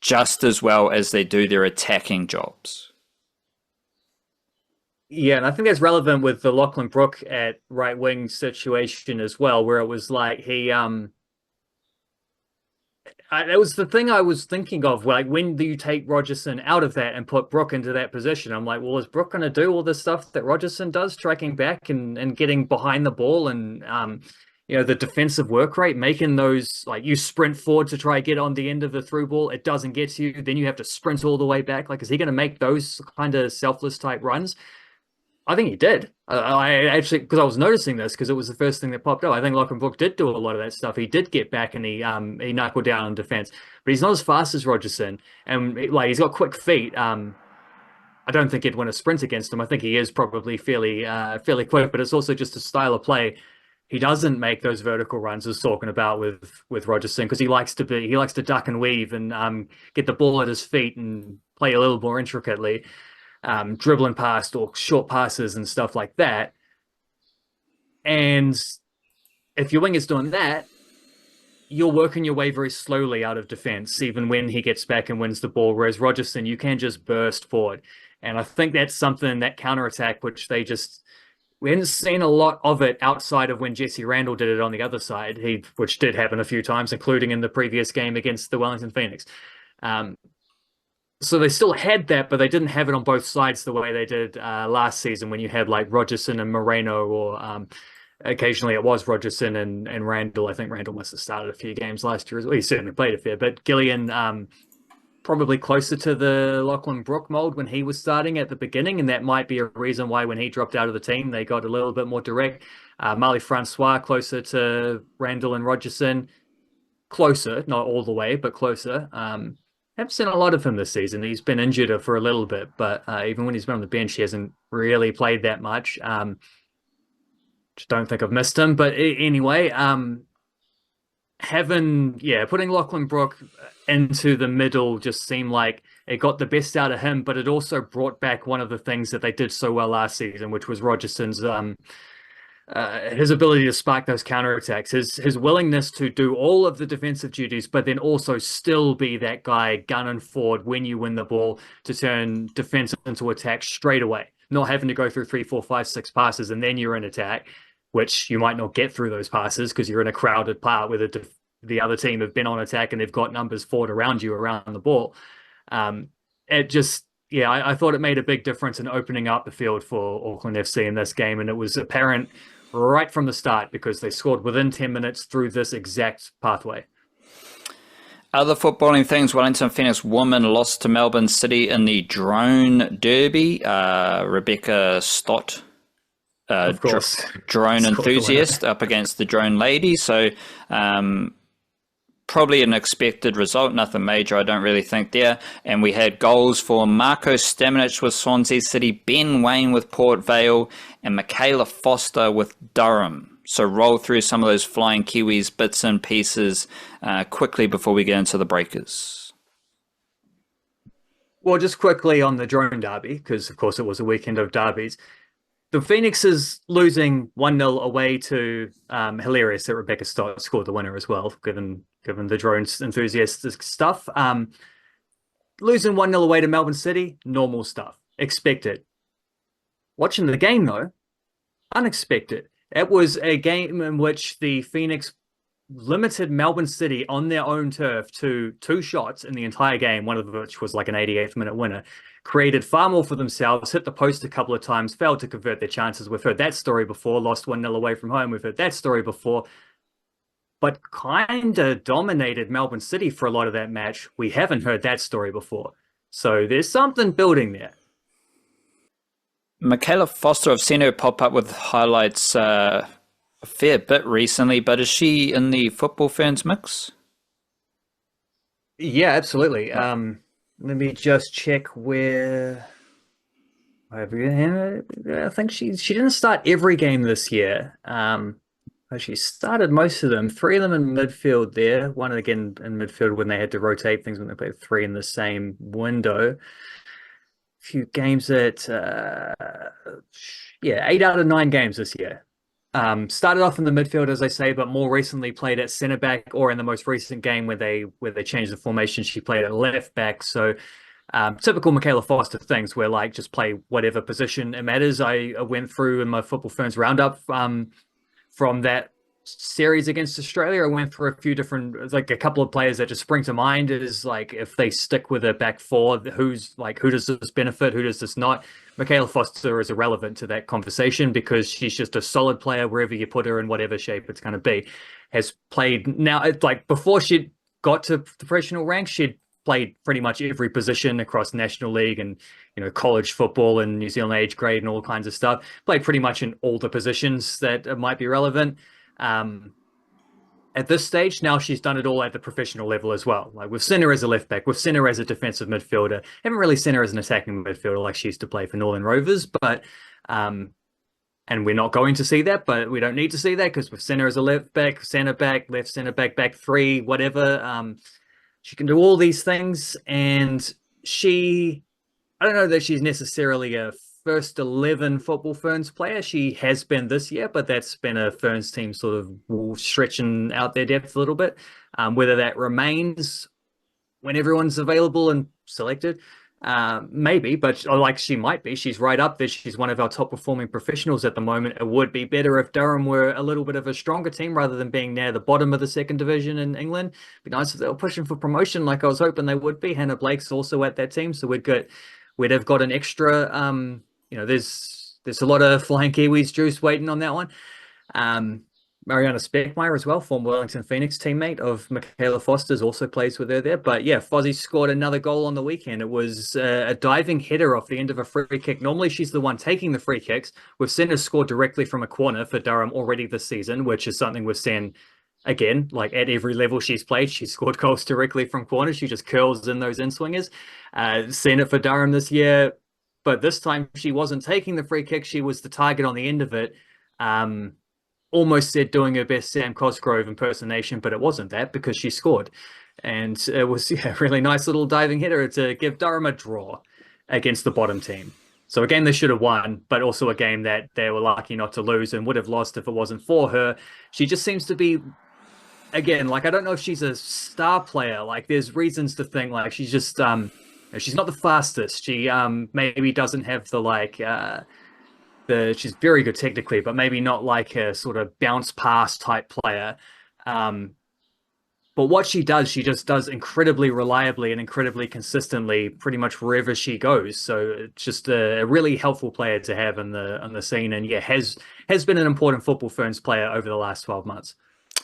just as well as they do their attacking jobs. Yeah, and I think that's relevant with the Lachlan Brook at right wing situation as well, where it was like it was the thing I was thinking of, like, when do you take Rogerson out of that and put Brook into that position? I'm like, well, is Brook going to do all the stuff that Rogerson does, tracking back and getting behind the ball and, the defensive work rate, making those, like, you sprint forward to try to get on the end of the through ball, it doesn't get to you, then you have to sprint all the way back. Like, is he going to make those kind of selfless type runs? I think he did. I actually, because I was noticing this, because it was the first thing that popped up. I think Lachlan Brook did do a lot of that stuff. He did get back and he knuckled down on defense, but he's not as fast as Rogerson, and he's got quick feet. I don't think he'd win a sprint against him. I think he is probably fairly quick, but it's also just a style of play. He doesn't make those vertical runs as talking about with Rogerson, because he likes to duck and weave and get the ball at his feet and play a little more intricately. Dribbling past or short passes and stuff like that. And if your wing is doing that, you're working your way very slowly out of defense, even when he gets back and wins the ball. Whereas Rogerson, you can just burst forward. And I think that's something, that counterattack, which we hadn't seen a lot of it outside of when Jesse Randall did it on the other side, which did happen a few times, including in the previous game against the Wellington Phoenix. So they still had that, but they didn't have it on both sides the way they did last season, when you had like Rogerson and Moreno, or occasionally it was Rogerson and Randall. I think Randall must have started a few games last year as well. He certainly played a fair bit. Gillian probably closer to the Lachlan Brook mold when he was starting at the beginning, and that might be a reason why when he dropped out of the team, they got a little bit more direct. Marley Francois closer to Randall and Rogerson, closer, not all the way, but closer. Haven't seen a lot of him this season. He's been injured for a little bit, but even when he's been on the bench, he hasn't really played that much. Just don't think I've missed him. But anyway, putting Lachlan Brook into the middle just seemed like it got the best out of him, but it also brought back one of the things that they did so well last season, which was Rogerson's his ability to spark those counterattacks, his willingness to do all of the defensive duties, but then also still be that guy gunning forward when you win the ball to turn defense into attack straight away, not having to go through 3, 4, 5, 6 passes and then you're in attack, which you might not get through those passes because you're in a crowded part where the other team have been on attack and they've got numbers forward around you around the ball. I thought it made a big difference in opening up the field for Auckland FC in this game, and it was apparent right from the start because they scored within 10 minutes through this exact pathway. Other footballing things, Wellington Phoenix women lost to Melbourne City in the drone derby. Rebecca Stott, of course, drone enthusiast, up against the drone lady. So probably an expected result, nothing major, I don't really think there. And we had goals for Marko Stamenic with Swansea City, Ben Waine with Port Vale, and Michaela Foster with Durham. So roll through some of those Flying Kiwis bits and pieces quickly before we get into the breakers. Well, just quickly on the drone derby, because of course it was a weekend of derbies. The Phoenix is losing 1-0 away to hilarious that Rebecca Stott scored the winner as well, given the drones enthusiastic stuff. Losing 1-0 away to Melbourne City, normal stuff. Expected. Watching the game, though, unexpected. It was a game in which the Phoenix limited Melbourne City on their own turf to 2 shots in the entire game, one of which was like an 88th minute winner. Created far more for themselves, hit the post a couple of times, failed to convert their chances. We've heard that story before, lost 1-0 away from home. We've heard that story before, but kind of dominated Melbourne City for a lot of that match. We haven't heard that story before. So there's something building there. Michaela Foster, I've seen her pop up with highlights a fair bit recently, but is she in the Football Ferns mix? Yeah, absolutely. Let me just check where. I think she didn't start every game this year. She started most of them. 3 of them in midfield there. One again in midfield when they had to rotate things when they played 3 in the same window. A few games at 8 out of 9 games this year. Started off in the midfield, as I say, but more recently played at centre back, or in the most recent game where they changed the formation, she played at left back. So typical Michaela Foster things where like just play whatever position it matters. I went through in my Football Ferns roundup from that series against Australia. I went through a few different, like a couple of players that just spring to mind is like if they stick with a back 4, who does this benefit, who does this not? Michaela Foster is irrelevant to that conversation because she's just a solid player wherever you put her in whatever shape it's going to be. Has played now, like before she got to the professional ranks, she'd played pretty much every position across National League and college football and New Zealand age grade and all kinds of stuff. Played pretty much in all the positions that might be relevant. At this stage, now she's done it all at the professional level as well. Like we've seen her as a left back, we've seen her as a defensive midfielder. Haven't really seen her as an attacking midfielder like she used to play for Northern Rovers, but and we're not going to see that, but we don't need to see that because we've seen her as a left back, centre back, left centre back, back 3, whatever. She can do all these things, and I don't know that she's necessarily a first 11 Football Ferns player. She has been this year, but that's been a Ferns team sort of stretching out their depth a little bit. Whether that remains when everyone's available and selected, maybe, but like she might be. She's right up there. She's one of our top performing professionals at the moment. It would be better if Durham were a little bit of a stronger team rather than being near the bottom of the 2nd division in England. It'd be nice if they were pushing for promotion like I was hoping they would be. Hannah Blake's also at that team, so we'd have got an extra there's a lot of Flying Kiwis juice waiting on that one. Mariana Speckmeyer as well, former Wellington Phoenix teammate of Michaela Foster's, also plays with her there. But yeah, Fozzie scored another goal on the weekend. It was a diving header off the end of a free kick. Normally, she's the one taking the free kicks. We've seen her score directly from a corner for Durham already this season, which is something we've seen again, like at every level she's played. She's scored goals directly from corners. She just curls in those in-swingers. Seen it for Durham this year, but this time she wasn't taking the free kick. She was the target on the end of it. Almost said doing her best Sam Cosgrove impersonation, but it wasn't that because she scored. And it was a really nice little diving header to give Durham a draw against the bottom team. So a game they should have won, but also a game that they were lucky not to lose and would have lost if it wasn't for her. She just seems to be, again, like, I don't know if she's a star player. Like, there's reasons to think like she's just she's not the fastest. She maybe doesn't have the she's very good technically, but maybe not like a sort of bounce pass type player. But what she does, she just does incredibly reliably and incredibly consistently, pretty much wherever she goes. So it's just a really helpful player to have on the scene, and yeah, has been an important Football Ferns player over the last 12 months.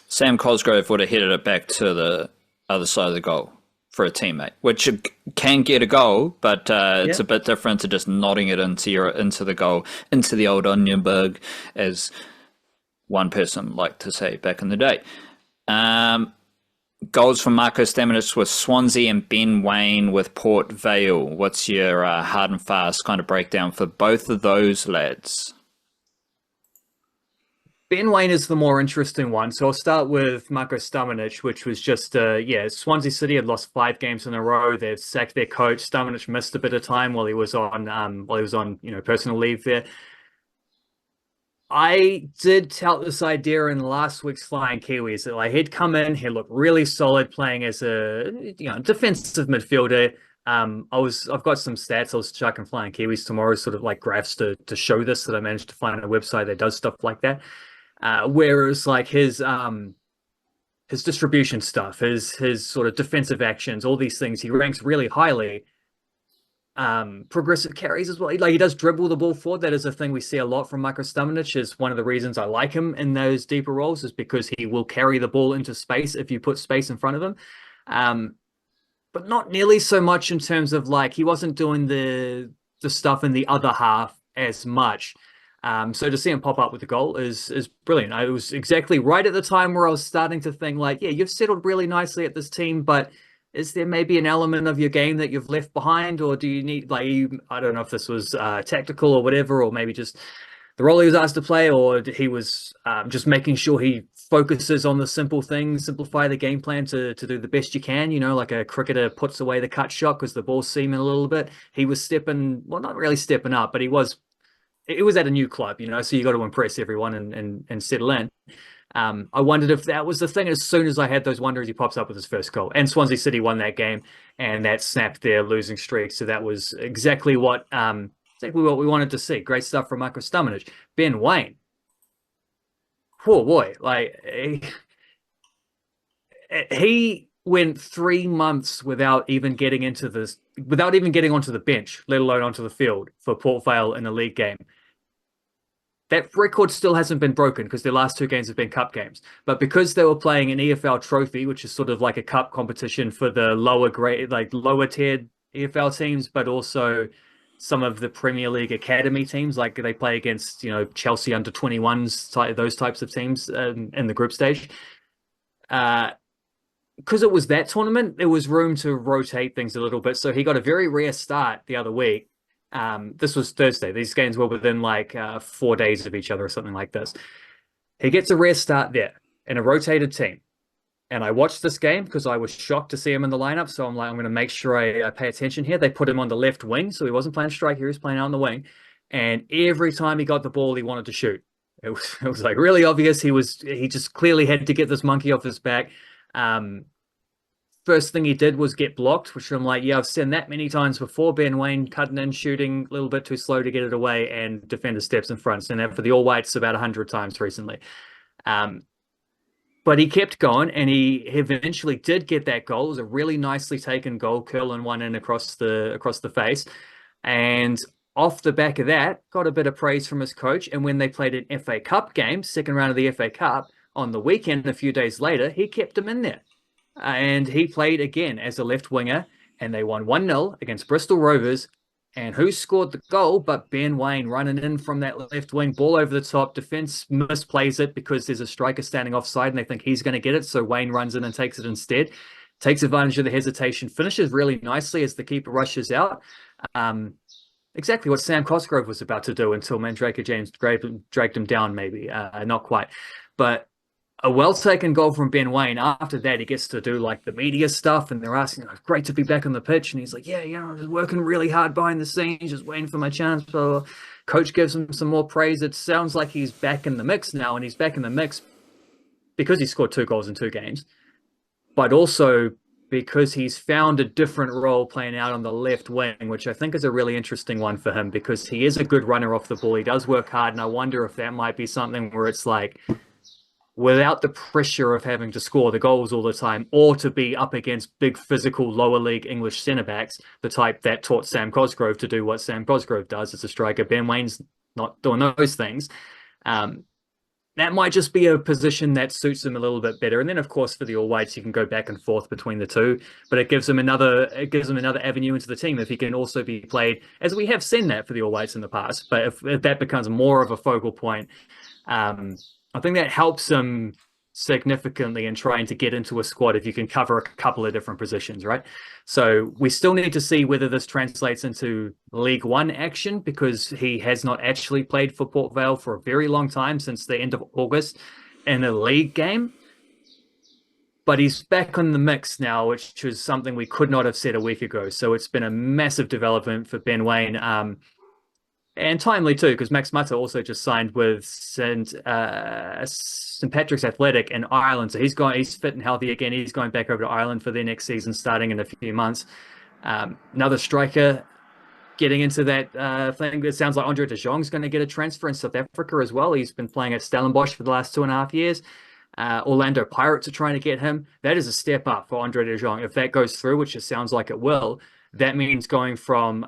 Sam Cosgrove would have headed it back to the other side of the goal for a teammate, which can get a goal, but it's a bit different to just nodding it into the goal, into the old onion bug, as one person liked to say back in the day. Goals from Marko Stamenic with Swansea and Ben Waine with Port Vale. What's your hard and fast kind of breakdown for both of those lads? Ben Waine is the more interesting one. So I'll start with Marko Stamenic, which was just, Swansea City had lost 5 games in a row. They've sacked their coach. Stamenic missed a bit of time while he was on personal leave there. I did tout this idea in last week's Flying Kiwis that like he'd come in, he'd look really solid playing as a defensive midfielder. I've got some stats I was chucking Flying Kiwis tomorrow, sort of like graphs to show this, that I managed to find on a website that does stuff like that. Whereas like his distribution stuff, his sort of defensive actions, all these things, he ranks really highly. Progressive carries as well. Like he does dribble the ball forward. That is a thing we see a lot from Marko Stamenic. Is one of the reasons I like him in those deeper roles is because he will carry the ball into space if you put space in front of him. But not nearly so much in terms of like he wasn't doing the stuff in the other half as much. So to see him pop up with the goal is brilliant. I was exactly right at the time where I was starting to think like, yeah, you've settled really nicely at this team, but is there maybe an element of your game that you've left behind, or do you need I don't know if this was tactical or whatever, or maybe just the role he was asked to play, or he was just making sure he focuses on the simple things, simplify the game plan to do the best you can, like a cricketer puts away the cut shot because the ball's seaming a little bit. He was not really stepping up, but it was at a new club, so you got to impress everyone and settle in. I wondered if that was the thing. As soon as I had those wonders, he pops up with his first goal. And Swansea City won that game, and that snapped their losing streak. So that was exactly what we wanted to see. Great stuff from Marko Stamenic. Ben Waine. Poor boy. Like, he went 3 months without even getting onto the bench, let alone onto the field for Port Vale in a league game. That record still hasn't been broken because their last 2 games have been cup games. But because they were playing an EFL trophy, which is sort of like a cup competition for the lower grade, like lower tiered EFL teams, but also some of the Premier League academy teams, like they play against, Chelsea under 21s, those types of teams in the group stage. Because it was that tournament, there was room to rotate things a little bit. So he got a very rare start the other week. This was Thursday. These games were within 4 days of each other or something like this. He gets a rare start there in a rotated team. And I watched this game because I was shocked to see him in the lineup. So I'm going to make sure I pay attention here. They put him on the left wing. So he wasn't playing striker. He was playing out on the wing. And every time he got the ball, he wanted to shoot. It was like really obvious. He just clearly had to get this monkey off his back. First thing he did was get blocked, which I'm like, yeah, I've seen that many times before. Ben Waine cutting in, shooting, a little bit too slow to get it away, and defender steps in front. And that for the All Whites about 100 times recently. But he kept going, and he eventually did get that goal. It was a really nicely taken goal, curling one in across the face. And off the back of that, got a bit of praise from his coach. And when they played an FA Cup game, second round of the FA Cup, on the weekend, a few days later, he kept him in there. And he played again as a left winger, and they won 1-0 against Bristol Rovers. And who scored the goal but Ben Waine running in from that left wing, ball over the top. Defense misplays it because there's a striker standing offside and they think he's going to get it. So Waine runs in and takes it instead. Takes advantage of the hesitation, finishes really nicely as the keeper rushes out. Exactly what Sam Cosgrove was about to do until Mandrake James dragged him down, maybe. Not quite. But a well-taken goal from Ben Waine. After that, he gets to do like the media stuff, and they're asking, oh, great to be back on the pitch. And he's like, yeah, I'm just working really hard behind the scenes, just waiting for my chance. So coach gives him some more praise. It sounds like he's back in the mix now, and he's back in the mix because he scored 2 goals in 2 games, but also because he's found a different role playing out on the left wing, which I think is a really interesting one for him because he is a good runner off the ball. He does work hard, and I wonder if that might be something where it's like, without the pressure of having to score the goals all the time or to be up against big physical lower league English centre-backs, the type that taught Sam Cosgrove to do what Sam Cosgrove does as a striker. Ben Waine's not doing those things. That might just be a position that suits him a little bit better. And then, of course, for the All Whites, you can go back and forth between the two, but it gives him another avenue into the team if he can also be played, as we have seen that for the All Whites in the past. But if that becomes more of a focal point, I think that helps him significantly in trying to get into a squad if you can cover a couple of different positions, right? So we still need to see whether this translates into League One action because he has not actually played for Port Vale for a very long time, since the end of August, in a league game. But he's back on the mix now, which was something we could not have said a week ago. So it's been a massive development for Ben Waine. And timely too, because Max Mata also just signed with St Patrick's Athletic in Ireland. So he's fit and healthy again. He's going back over to Ireland for their next season, starting in a few months. Another striker getting into that thing. It sounds like Andre de Jong's going to get a transfer in South Africa as well. He's been playing at Stellenbosch for the last 2.5 years. Orlando Pirates are trying to get him. That is a step up for Andre de Jong. If that goes through, which it sounds like it will, that means going from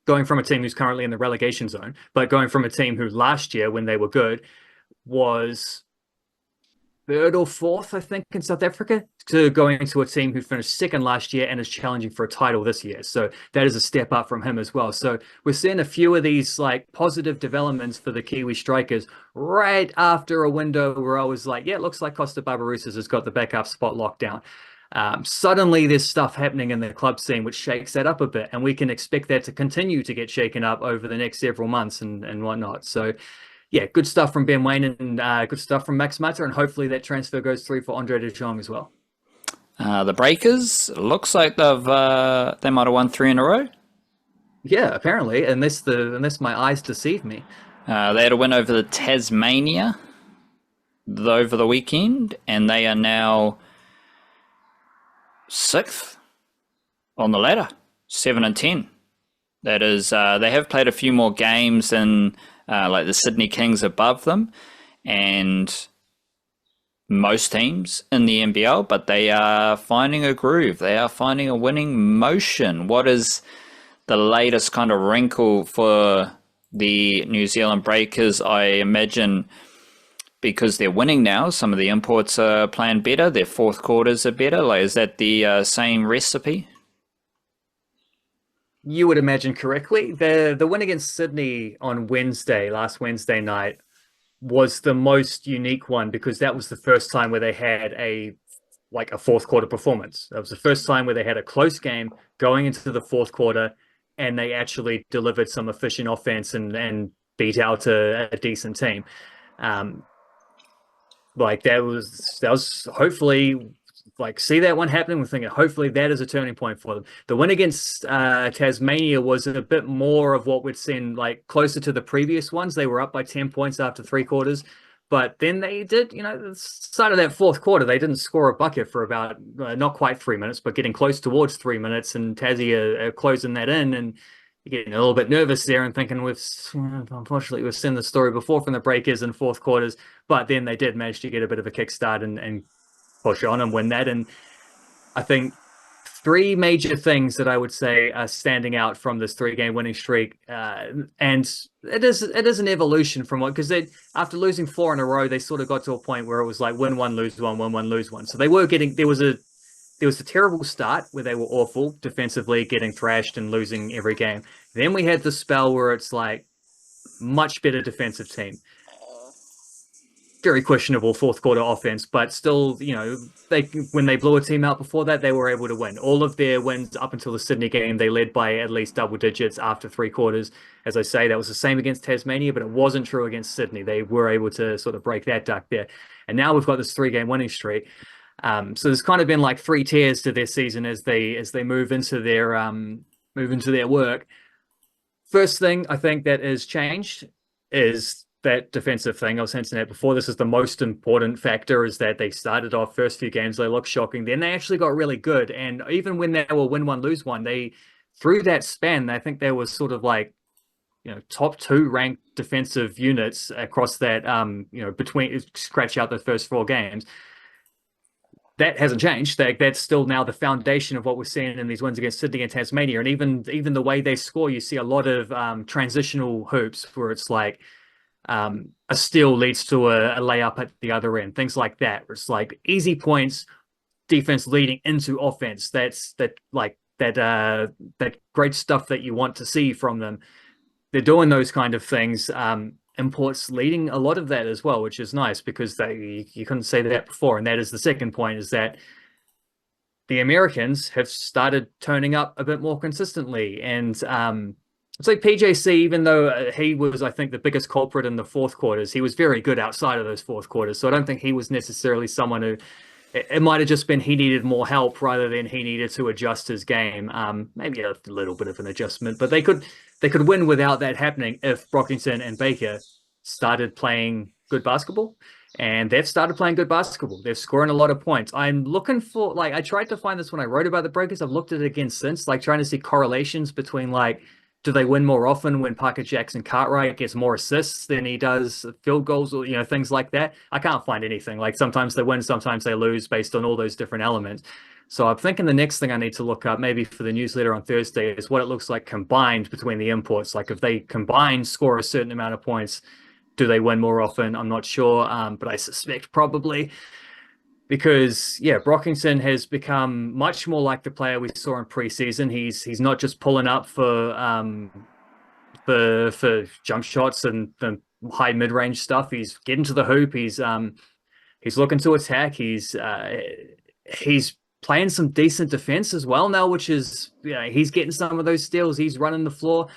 a team who's currently in the relegation zone, but going from a team who last year, when they were good, was 3rd or 4th, I think, in South Africa, to going into a team who finished 2nd last year and is challenging for a title this year. So that is a step up from him as well. So we're seeing a few of these like positive developments for the Kiwi strikers right after a window where I was like, yeah, it looks like Costa Barbarouses has got the backup spot locked down. Suddenly there's stuff happening in the club scene which shakes that up a bit, and we can expect that to continue to get shaken up over the next several months and whatnot. So yeah, good stuff from Ben Waine and good stuff from Max Mata, and hopefully that transfer goes through for Andre de Jong as well. The Breakers, looks like they might have won 3 in a row. Yeah, apparently, unless my eyes deceive me. They had a win over the Tasmania over the weekend, and they are now 6th on the ladder, 7 and 10. That is, they have played a few more games than like the Sydney Kings above them and most teams in the NBL, but they are finding a groove. They are finding a winning motion. What is the latest kind of wrinkle for the New Zealand Breakers? I imagine because they're winning now, some of the imports are playing better, their fourth quarters are better. Like, is that the same recipe? You would imagine correctly. The win against Sydney on last Wednesday night, was the most unique one because that was the first time where they had a fourth quarter performance. That was the first time where they had a close game going into the fourth quarter and they actually delivered some efficient offense and beat out a decent team. That was hopefully, see that one happening. We're thinking hopefully that is a turning point for them. The win against Tasmania was a bit more of what we'd seen, closer to the previous ones. They were up by 10 points after 3 quarters, but then they did, the start of that fourth quarter, they didn't score a bucket for about not quite 3 minutes, but getting close towards 3 minutes, and Tassie are closing that in, and you're getting a little bit nervous there and thinking unfortunately we've seen the story before from the Breakers in fourth quarters, but then they did manage to get a bit of a kickstart and push on and win that. And I think three major things that I would say are standing out from this 3-game winning streak, and it is an evolution from what, because they, after losing 4 in a row, they sort of got to a point where it was like win one, lose one, win one, lose one. So they were getting, there was a terrible start where they were awful defensively, getting thrashed and losing every game. Then we had the spell where it's like much better defensive team. Very questionable fourth quarter offense, but still, you know, when they blew a team out before that, they were able to win. All of their wins up until the Sydney game, they led by at least double digits after 3 quarters. As I say, that was the same against Tasmania, but it wasn't true against Sydney. They were able to sort of break that duck there. And now we've got this 3-game winning streak. So there's kind of been like 3 tiers to their season as they move into their work. First thing I think that has changed is that defensive thing I was hinting at before. This is the most important factor, is that they started off first few games, they looked shocking. Then they actually got really good. And even when they were win one, lose one, they, through that span, I think there was sort of like, you know, top 2 ranked defensive units across that, you know, between, scratch out the first 4 games. That hasn't changed. That's still now the foundation of what we're seeing in these wins against Sydney and Tasmania. And even the way they score, you see a lot of transitional hoops where it's like, a steal leads to a layup at the other end, things like that. It's like easy points, defense leading into offense. That's that great stuff that you want to see from them. They're doing those kind of things. Imports leading a lot of that as well, which is nice, because you couldn't say that before. And that is the second point, is that the Americans have started turning up a bit more consistently. And it's like PJC, even though he was, I think, the biggest culprit in the fourth quarters, he was very good outside of those fourth quarters. So I don't think he was necessarily someone who, it might have just been he needed more help rather than he needed to adjust his game. Maybe a little bit of an adjustment, but they could win without that happening if Brockington and Baker started playing good basketball. And they've started playing good basketball. They're scoring a lot of points. I'm looking for, like, I tried to find this when I wrote about the Breakers. I've looked at it again since, like, trying to see correlations between, like, do they win more often when Parker Jackson Cartwright gets more assists than he does field goals, or, you know, things like that? I can't find anything. Like, sometimes they win, sometimes they lose based on all those different elements. So I'm thinking the next thing I need to look up, maybe for the newsletter on Thursday, is what it looks like combined between the imports. Like, if they combine score a certain amount of points, do they win more often? I'm not sure, but I suspect probably. Because, yeah, Brockington has become much more like the player we saw in preseason. He's not just pulling up for jump shots and the high mid-range stuff. He's getting to the hoop. He's looking to attack. He's playing some decent defense as well now, which is, you know, he's getting some of those steals. He's running the floor.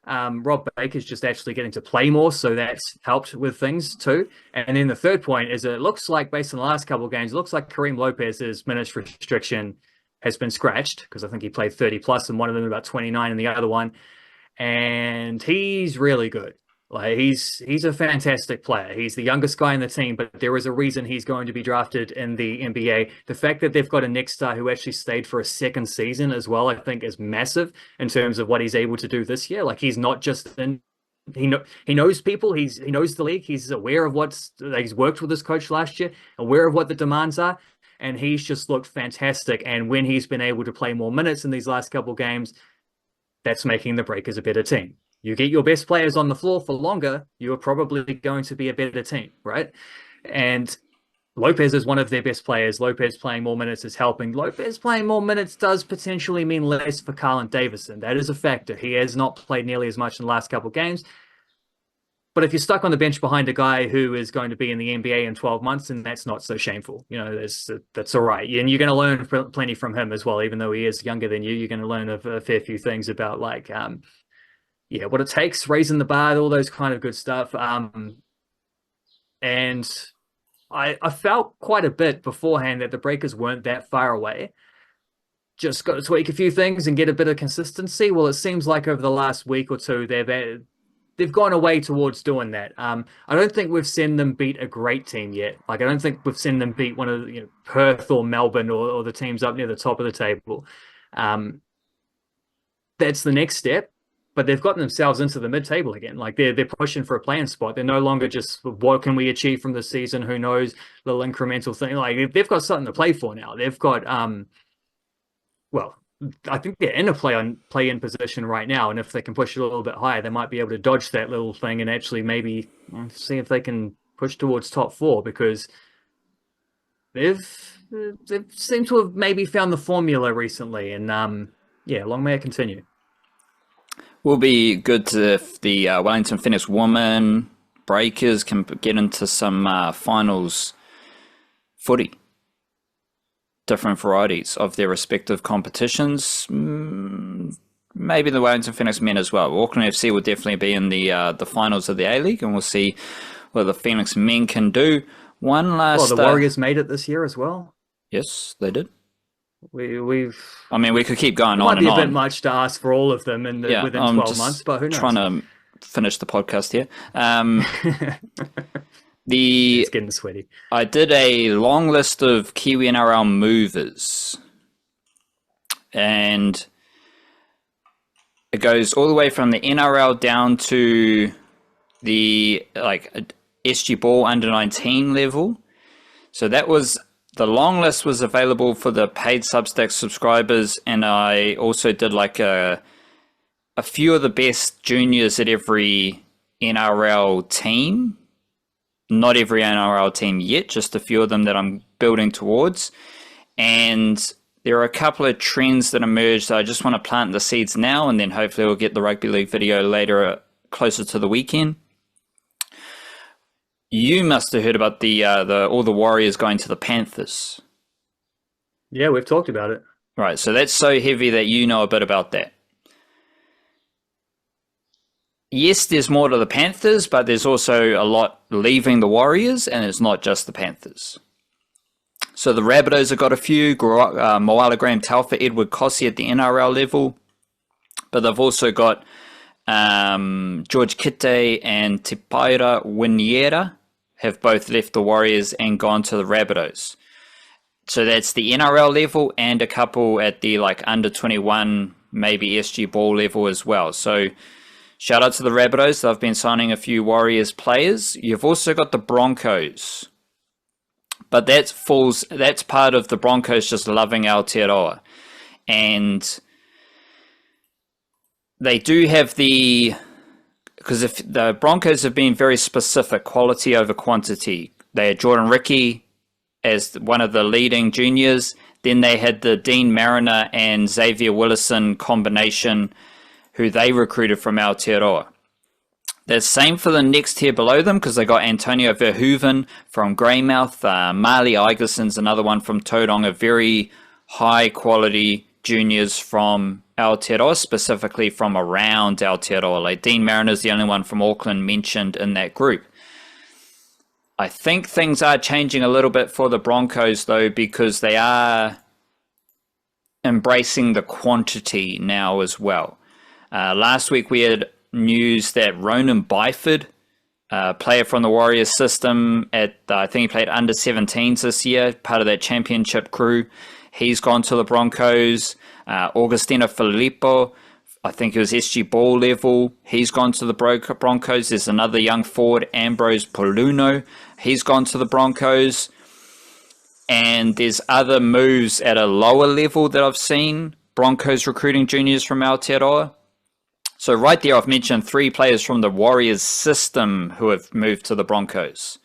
Rob Baker's just actually getting to play more, so that's helped with things too. And then the third point is, it looks like, based on the last couple of games, it looks like Kareem Lopez's minutes restriction has been scratched, because I think he played 30 plus in one of them, about 29 in the other one. And he's really good. Like, he's a fantastic player. He's the youngest guy in the team, but there is a reason he's going to be drafted in the NBA. The fact that they've got a next star who actually stayed for a second season as well, I think, is massive in terms of what he's able to do this year. Like, he's not just in, he knows people, he knows the league, he's aware of he's worked with his coach last year, aware of what the demands are, and he's just looked fantastic. And when he's been able to play more minutes in these last couple of games, that's making the Breakers a better team. You get your best players on the floor for longer, you are probably going to be a better team, right? And Lopez is one of their best players. Lopez playing more minutes is helping. Lopez playing more minutes does potentially mean less for Carlin Davison. That is a factor. He has not played nearly as much in the last couple of games. But if you're stuck on the bench behind a guy who is going to be in the NBA in 12 months, then that's not so shameful. You know, that's all right. And you're going to learn plenty from him as well. Even though he is younger than you, you're going to learn a fair few things about, like, what it takes, raising the bar, all those kind of good stuff. And I felt quite a bit beforehand that the Breakers weren't that far away. Just got to tweak a few things and get a bit of consistency. Well, it seems like over the last week or two, they've gone away towards doing that. I don't think we've seen them beat a great team yet. Like, I don't think we've seen them beat one of the, Perth or Melbourne or the teams up near the top of the table. That's the next step. But they've gotten themselves into the mid-table again. Like, they're pushing for a playing spot. They're no longer just, what can we achieve from the season? Who knows? Little incremental thing. Like, they've got something to play for now. They've got, I think they're in a play-in position right now, and if they can push it a little bit higher, they might be able to dodge that little thing and actually maybe see if they can push towards top four, because they've seemed to have maybe found the formula recently, and yeah, long may it continue. Will be good if the Wellington Phoenix women Breakers can get into some finals footy. Different varieties of their respective competitions. Maybe the Wellington Phoenix men as well. Auckland FC will definitely be in the finals of the A-League, and we'll see what the Phoenix men can do. One last... Well, the Warriors made it this year as well. Yes, they did. We've... I mean, we could keep going on and on. Might be a bit much to ask for all of them within 12 months, but who knows? Trying to finish the podcast here. It's getting sweaty. I did a long list of Kiwi-NRL movers, and it goes all the way from the NRL down to the SG Ball under 19 level. So that was the long list was available for the paid Substack subscribers, and I also did a few of the best juniors at every NRL team. Not every NRL team yet, just a few of them that I'm building towards. And there are a couple of trends that emerged. I just want to plant the seeds now, and then hopefully we'll get the rugby league video later, closer to the weekend. You must have heard about all the Warriors going to the Panthers. Yeah, we've talked about it. Right, so that's so heavy that you know a bit about that. Yes, there's more to the Panthers, but there's also a lot leaving the Warriors, and it's not just the Panthers. So the Rabbitohs have got a few, Moala Graham Talfa, Edward Cossey at the NRL level, but they've also got George Kite and Te Paira Winiera have both left the Warriors and gone to the Rabbitohs. So that's the NRL level, and a couple at the under 21, maybe SG Ball level as well. So shout out to the Rabbitohs. They've been signing a few Warriors players. You've also got the Broncos. But that's part of the Broncos just loving Aotearoa. And they do have because if the Broncos have been very specific, quality over quantity. They had Jordan Ricky as one of the leading juniors. Then they had the Dean Mariner and Xavier Willison combination, who they recruited from Aotearoa. The same for the next tier below them, because they got Antonio Verhoeven from Greymouth, Marley Igerson's another one from Tauranga, very high quality juniors from Aotearoa, specifically from around Aotearoa. Dean Mariner's the only one from Auckland mentioned in that group. I think things are changing a little bit for the Broncos, though, because they are embracing the quantity now as well. Last week we had news that Ronan Byford, player from the Warriors system, I think he played under 17s this year, part of that championship crew. He's gone to the Broncos. Augustino Filippo, I think it was SG Ball level. He's gone to the Broncos. There's another young forward, Ambrose Poluno. He's gone to the Broncos. And there's other moves at a lower level that I've seen. Broncos recruiting juniors from Aotearoa. So right there, I've mentioned 3 players from the Warriors system who have moved to the Broncos.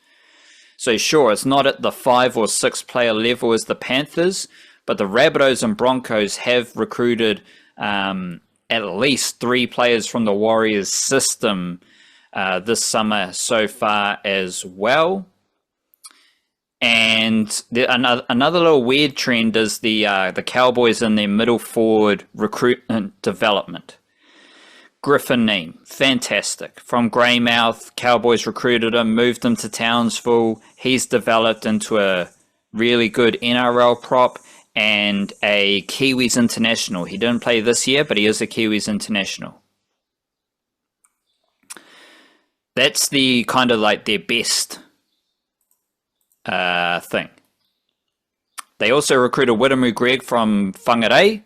So sure, it's not at the 5 or 6 player level as the Panthers, but the Rabbitohs and Broncos have recruited at least 3 players from the Warriors system this summer so far as well. And another little weird trend is the Cowboys in their middle forward recruitment development. Griffin name, fantastic. From Greymouth, Cowboys recruited him, moved him to Townsville. He's developed into a really good NRL prop and a Kiwis international. He didn't play this year, but he is a Kiwis international. That's the kind of their best thing. They also recruited Wiremu Greg from Whangarei.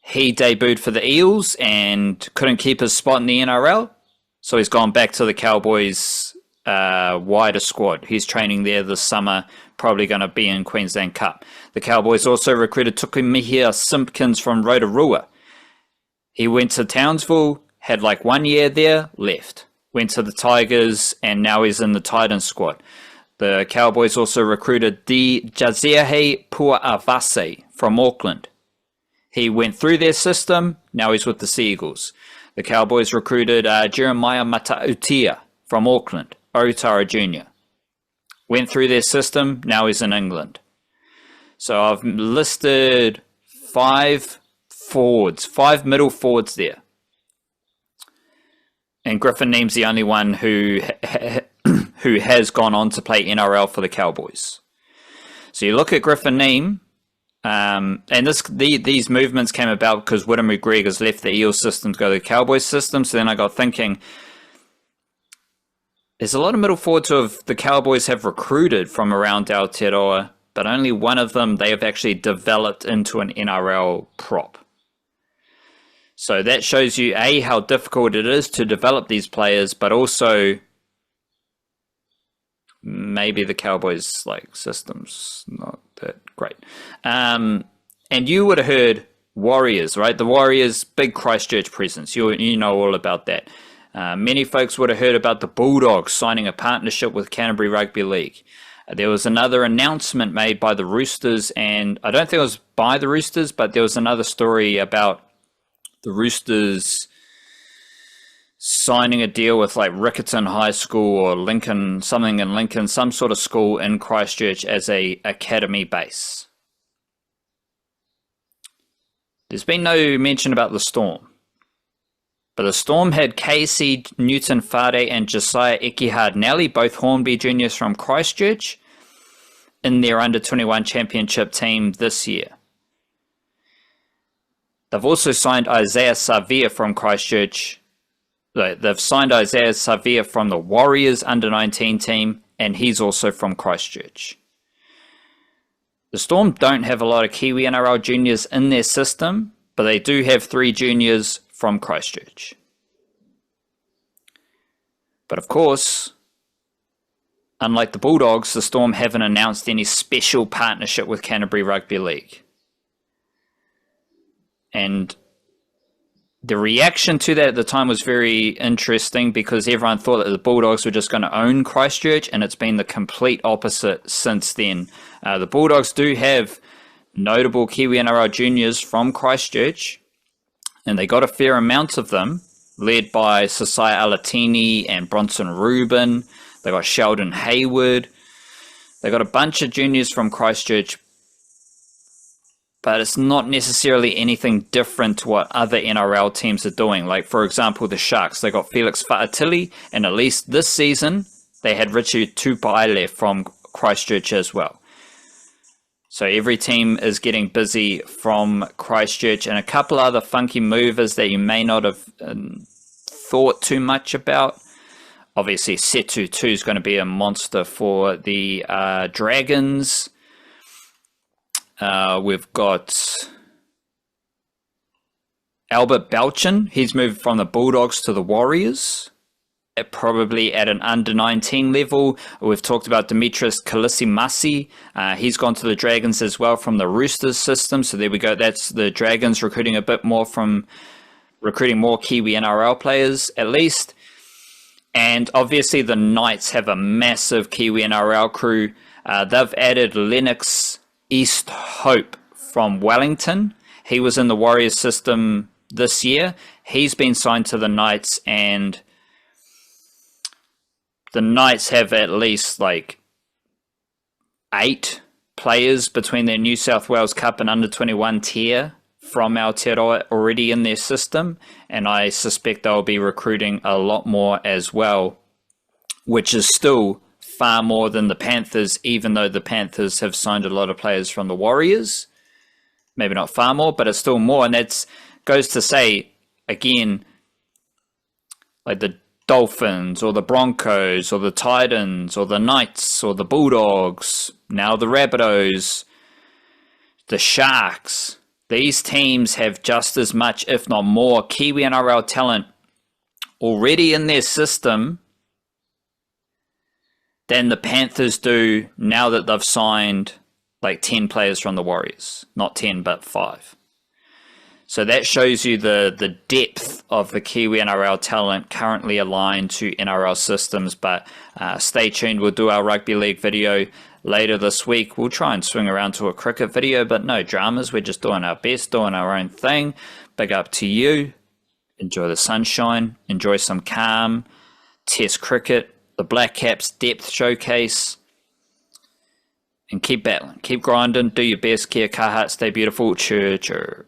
He debuted for the Eels and couldn't keep his spot in the NRL, so he's gone back to the Cowboys wider squad. He's training there this summer, probably going to be in Queensland Cup. The Cowboys also recruited Tukumihia Simpkins from Rotorua. He went to Townsville, had like 1 year there, left. Went to the Tigers, and now he's in the Titans squad. The Cowboys also recruited Di Jazehe Pua'avase from Auckland. He went through their system, now he's with the Seagulls. The Cowboys recruited Jeremiah Matautia from Auckland, Aotearoa Jr. Went through their system, now he's in England. So I've listed 5 middle forwards there. And Griffin Neem's the only one who has gone on to play NRL for the Cowboys. So you look at Griffin Neem, and these movements came about because Whittam McGregor's left the Eels system to go to the Cowboys system. So then I got thinking, there's a lot of middle forwards who the Cowboys have recruited from around Aotearoa, but only one of them they have actually developed into an NRL prop. So that shows you, A, how difficult it is to develop these players, but also maybe the Cowboys system's not that great. And you would have heard Warriors, right? The Warriors, big Christchurch presence. You know all about that. Many folks would have heard about the Bulldogs signing a partnership with Canterbury Rugby League. There was another announcement made by the Roosters, and I don't think it was by the Roosters, but there was another story about the Roosters signing a deal with Riccarton High School or Lincoln, something in Lincoln, some sort of school in Christchurch as a academy base. There's been no mention about the Storm. But the Storm had Casey Newton Fade and Josiah Ekihard Nelly, both Hornby juniors from Christchurch, in their under-21 championship team this year. They've also signed Isaiah Savia from Christchurch. They've signed Isaiah Savia from the Warriors under-19 team, and he's also from Christchurch. The Storm don't have a lot of Kiwi-NRL juniors in their system, but they do have 3 juniors from Christchurch. But of course, unlike the Bulldogs, the Storm haven't announced any special partnership with Canterbury Rugby League. And the reaction to that at the time was very interesting because everyone thought that the Bulldogs were just going to own Christchurch, and it's been the complete opposite since then. The Bulldogs do have notable Kiwi-NRL juniors from Christchurch, and they got a fair amount of them, led by Sasai Alatini and Bronson Rubin. They got Sheldon Hayward. They got a bunch of juniors from Christchurch, but it's not necessarily anything different to what other NRL teams are doing. Like, for example, the Sharks, they got Felix Fa'atili, and at least this season, they had Richie Tupaile from Christchurch as well. So every team is getting busy from Christchurch, and a couple other funky movers that you may not have thought too much about. Obviously, Setu 2 is going to be a monster for the Dragons. We've got Albert Belchin. He's moved from the Bulldogs to the Warriors, probably at an under-19 level. We've talked about Dimitris Kalissimasi. He's gone to the Dragons as well from the Roosters system. So there we go. That's the Dragons recruiting a bit more recruiting more Kiwi NRL players, at least. And obviously the Knights have a massive Kiwi NRL crew. They've added Lennox East Hope from Wellington. He was in the Warriors system this year. He's been signed to the Knights, and the Knights have at least 8 players between their New South Wales Cup and under-21 tier from Aotearoa already in their system, and I suspect they'll be recruiting a lot more as well, which is still far more than the Panthers, even though the Panthers have signed a lot of players from the Warriors. Maybe not far more, but it's still more, and that goes to say, again, the Dolphins or the Broncos or the Titans or the Knights or the Bulldogs, now the Rabbitohs, the Sharks. These teams have just as much, if not more, Kiwi NRL talent already in their system than the Panthers do now that they've signed like 10 players from the Warriors. Not 10, but 5. So that shows you the depth of the Kiwi-NRL talent currently aligned to NRL systems. But stay tuned. We'll do our rugby league video later this week. We'll try and swing around to a cricket video, but no dramas. We're just doing our best, doing our own thing. Big up to you. Enjoy the sunshine. Enjoy some calm. Test cricket. The Blackcaps depth showcase. And keep battling. Keep grinding. Do your best. Kia kaha. Stay beautiful. Chur, chur.